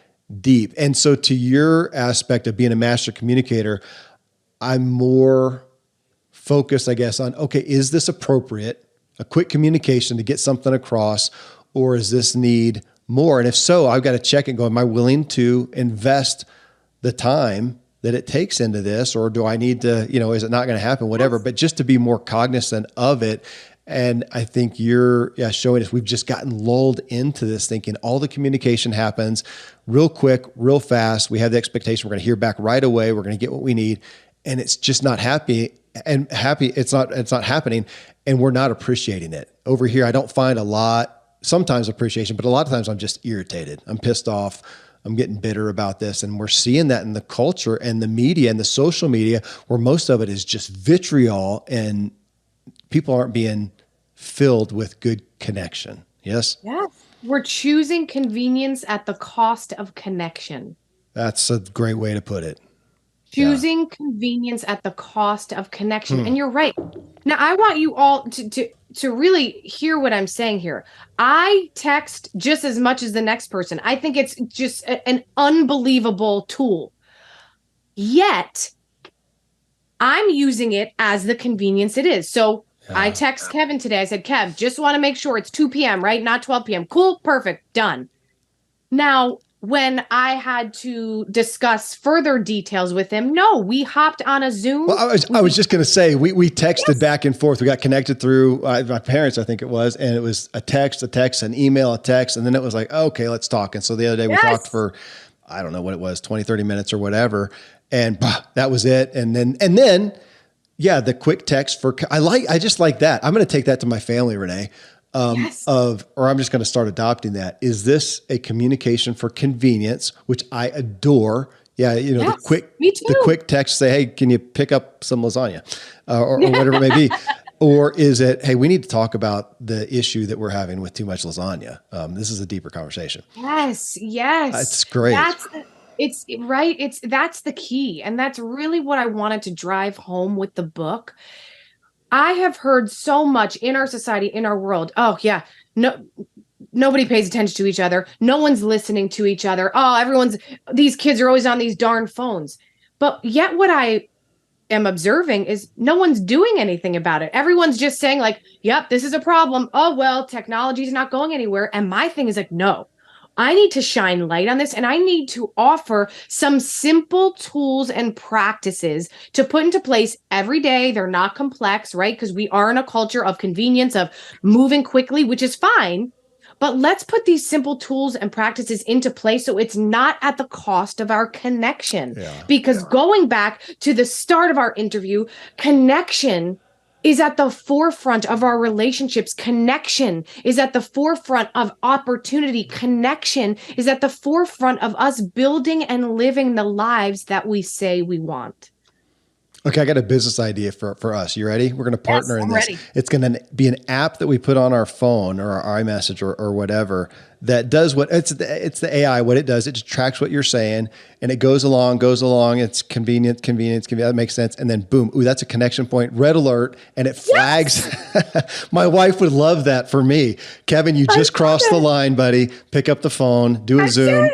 deep. And so to your aspect of being a master communicator, I'm more focused, I guess, on, okay, is this appropriate? A quick communication to get something across, or is this need more? And if so, I've got to check and go, am I willing to invest the time that it takes into this? Or do I need to, is it not going to happen? Whatever, but just to be more cognizant of it. And I think you're showing us, we've just gotten lulled into this thinking all the communication happens real quick, real fast. We have the expectation we're going to hear back right away. We're going to get what we need. And it's just not happy. It's not happening, and we're not appreciating it. Over here, I don't find sometimes appreciation, but a lot of times I'm just irritated. I'm pissed off. I'm getting bitter about this. And we're seeing that in the culture and the media and the social media, where most of it is just vitriol and people aren't being filled with good connection. Yes? Yes. We're choosing convenience at the cost of connection. That's a great way to put it. Choosing convenience at the cost of connection. And you're right. Now, I want you all to really hear what I'm saying here. I text just as much as the next person. I think it's just an unbelievable tool. Yet, I'm using it as the convenience it is. So I text Kevin today. I said, Kev, just want to make sure it's 2 p.m., right? Not 12 p.m. Cool. Perfect. Done. Now, when I had to discuss further details with him, no, we hopped on a Zoom. Well, I was just going to say, we texted back and forth. We got connected through my parents, I think it was, and it was a text, an email, a text. And then it was like, okay, let's talk. And so the other day we talked for, I don't know what it was, 20, 30 minutes or whatever. And that was it. And then, yeah, the quick text I just like that. I'm going to take that to my family, Renee. Or I'm just going to start adopting that. Is this a communication for convenience, which I adore? Yeah. The quick text say, hey, can you pick up some lasagna or whatever it may be? Or is it, hey, we need to talk about the issue that we're having with too much lasagna. This is a deeper conversation. Yes. Yes. That's great. It's right. That's the key. And that's really what I wanted to drive home with the book. I have heard so much in our society, in our world. Oh, yeah. No, nobody pays attention to each other. No one's listening to each other. Oh, these kids are always on these darn phones. But yet what I am observing is no one's doing anything about it. Everyone's just saying like, yep, this is a problem. Oh, well, technology is not going anywhere. And my thing is like, no, I need to shine light on this and I need to offer some simple tools and practices to put into place every day. They're not complex, right? Because we are in a culture of convenience, of moving quickly, which is fine. But let's put these simple tools and practices into place so it's not at the cost of our connection. Yeah. Because going back to the start of our interview, connection is at the forefront of our relationships. Connection is at the forefront of opportunity. Connection is at the forefront of us building and living the lives that we say we want. Okay, I got a business idea for us. You ready? We're going to partner in this. Ready. It's going to be an app that we put on our phone or our iMessage or whatever that does what it's the AI. What it does, it just tracks what you're saying and it goes along. It's convenient. That makes sense. And then boom, ooh, that's a connection point. Red alert, and it flags. Yes! My wife would love that for me. Kevin, you just crossed the line, buddy. Pick up the phone, do a Zoom.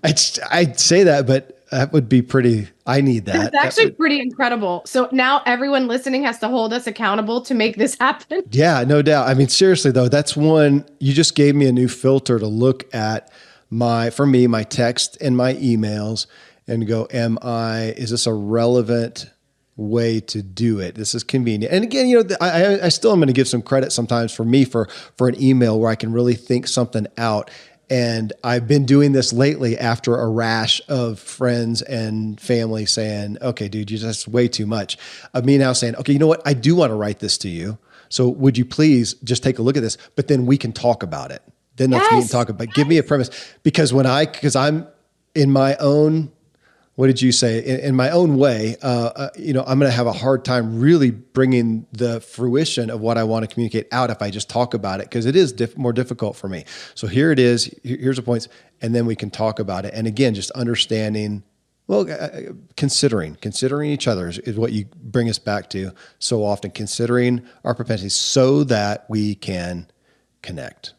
I'd say that, but that would be pretty. I need that. It's actually pretty incredible. So now everyone listening has to hold us accountable to make this happen. Yeah, no doubt. I mean, seriously though, that's one, you just gave me a new filter to look at my text and my emails and go, is this a relevant way to do it? This is convenient. And again, I still am going to give some credit sometimes for me for an email where I can really think something out. And I've been doing this lately after a rash of friends and family saying, okay, dude, you're just way too much. Of me now saying, okay, you know what? I do want to write this to you. So would you please just take a look at this? But then we can talk about it. Then that's me and talk about it. Give me a premise. Because I'm in my own, what did you say? In my own way, I'm going to have a hard time really bringing the fruition of what I want to communicate out if I just talk about it, because it is more difficult for me. So here it is. Here's the points, and then we can talk about it. And again, just understanding, considering each other is what you bring us back to so often. Considering our propensities so that we can connect.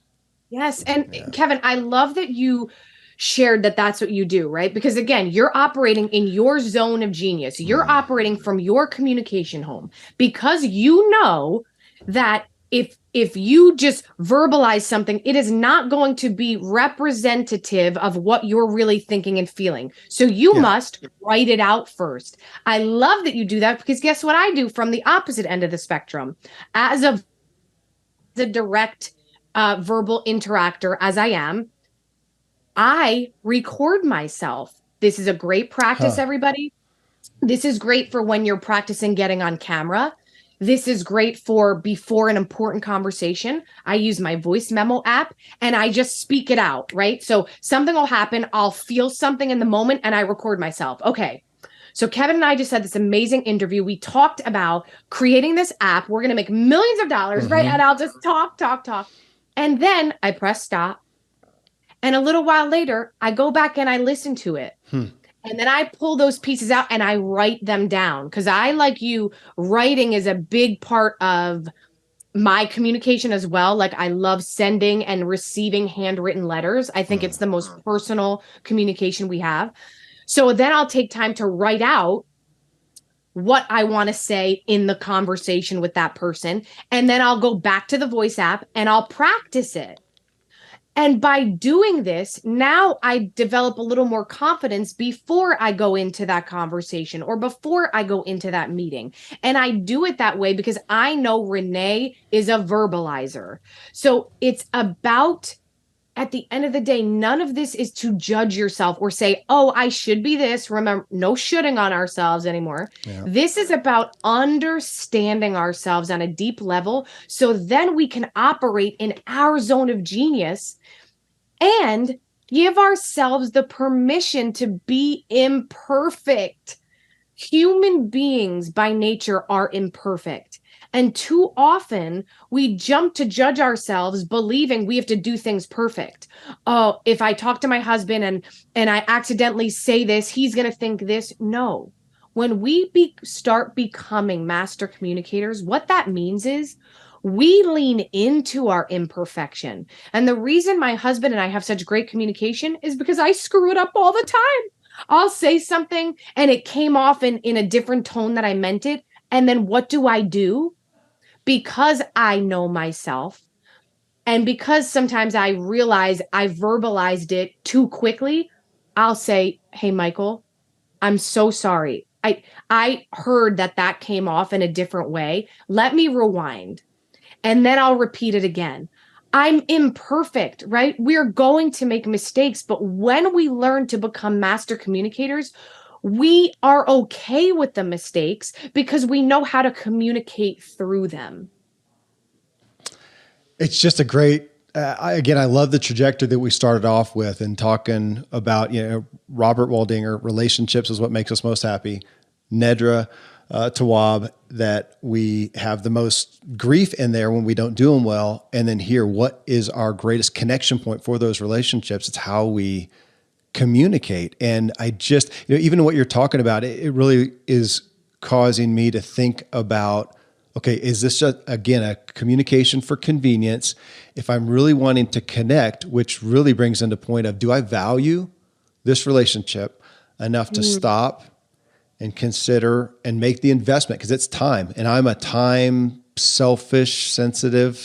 Yes, and Kevin, I love that you shared that that's what you do, right? Because again, you're operating in your zone of genius. You're operating from your communication home because you know that if you just verbalize something, it is not going to be representative of what you're really thinking and feeling. So you must write it out first. I love that you do that because guess what I do from the opposite end of the spectrum? As the direct verbal interactor as I am, I record myself. This is a great practice, everybody. This is great for when you're practicing getting on camera. This is great for before an important conversation. I use my voice memo app and I just speak it out, right? So something will happen. I'll feel something in the moment and I record myself. Okay. So Kevin and I just had this amazing interview. We talked about creating this app. We're going to make millions of dollars, right? And I'll just talk. And then I press stop. And a little while later, I go back and I listen to it. And then I pull those pieces out and I write them down. Because I, like you, writing is a big part of my communication as well. Like I love sending and receiving handwritten letters. I think it's the most personal communication we have. So then I'll take time to write out what I want to say in the conversation with that person. And then I'll go back to the voice app and I'll practice it. And by doing this, now I develop a little more confidence before I go into that conversation or before I go into that meeting. And I do it that way because I know Renee is a verbalizer. So it's about, at the end of the day, none of this is to judge yourself or say, oh, I should be this. Remember, no shoulding on ourselves anymore. Yeah. This is about understanding ourselves on a deep level. So then we can operate in our zone of genius and give ourselves the permission to be imperfect. Human beings by nature are imperfect. And too often we jump to judge ourselves, believing we have to do things perfect. Oh, if I talk to my husband and I accidentally say this, he's going to think this. No. When we start becoming master communicators, what that means is we lean into our imperfection. And the reason my husband and I have such great communication is because I screw it up all the time. I'll say something and it came off in a different tone that I meant it. And then what do? Because I know myself and because sometimes I realize I verbalized it too quickly, I'll say, "Hey, Michael, I'm so sorry. I heard that came off in a different way. Let me rewind." And then I'll repeat it again. I'm imperfect, right? We're going to make mistakes, but when we learn to become master communicators, we are okay with the mistakes because we know how to communicate through them. It's just a great, I love the trajectory that we started off with and talking about, Robert Waldinger, relationships is what makes us most happy. Nedra Tawwab, that we have the most grief in there when we don't do them well. And then here, what is our greatest connection point for those relationships? It's how we communicate. And I just, even what you're talking about, it really is causing me to think about, okay, is this just, again, a communication for convenience? If I'm really wanting to connect, which really brings into point of, do I value this relationship enough to stop and consider and make the investment? Because it's time, and I'm a time selfish, sensitive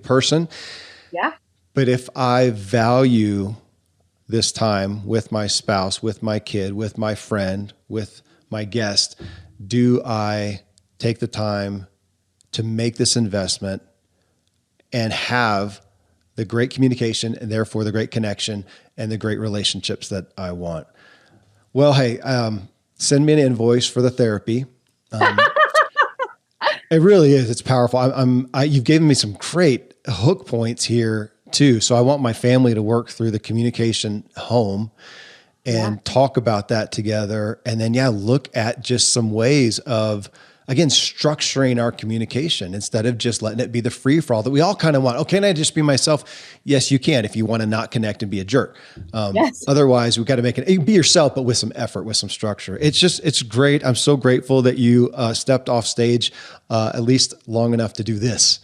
person. Yeah. But if I value this time with my spouse, with my kid, with my friend, with my guest, do I take the time to make this investment and have the great communication and therefore the great connection and the great relationships that I want? Well, hey, send me an invoice for the therapy. It really is. It's powerful. You've given me some great hook points here too. So I want my family to work through the communication home and talk about that together. And then, look at just some ways of, again, structuring our communication instead of just letting it be the free for all that we all kind of want. Oh, can I just be myself? Yes, you can, if you want to not connect and be a jerk. Yes. Otherwise, we've got to make it be yourself, but with some effort, with some structure. It's great. I'm so grateful that you stepped off stage at least long enough to do this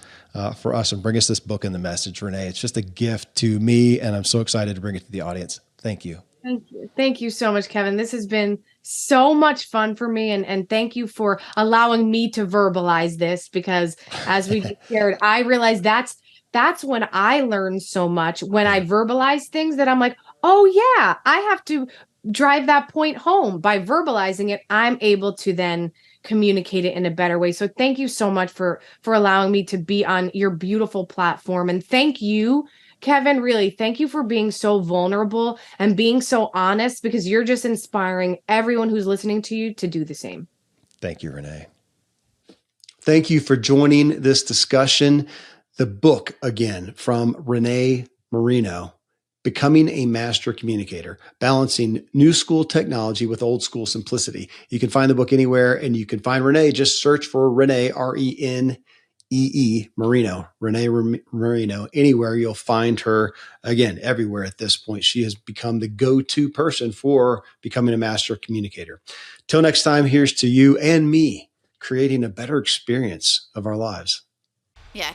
for us and bring us this book and the message, Renee. It's just a gift to me, and I'm so excited to bring it to the audience. Thank you. Thank you. Thank you so much, Kevin. This has been so much fun for me. And thank you for allowing me to verbalize this, because as we just shared, I realized that's when I learned so much, when I verbalize things that I'm like, oh yeah, I have to drive that point home. By verbalizing it, I'm able to then communicate it in a better way. So thank you so much for allowing me to be on your beautiful platform. And thank you, Kevin, really, thank you for being so vulnerable and being so honest, because you're just inspiring everyone who's listening to you to do the same. Thank you, Renee. Thank you for joining this discussion. The book, again, from Renée Marino, Becoming a Master Communicator, Balancing New School Technology with Old School Simplicity. You can find the book anywhere, and you can find Renee. Just search for Renée, Renee Marino, Renée Marino. Anywhere you'll find her. Again, everywhere at this point. She has become the go-to person for becoming a master communicator. Till next time, here's to you and me creating a better experience of our lives. Yeah.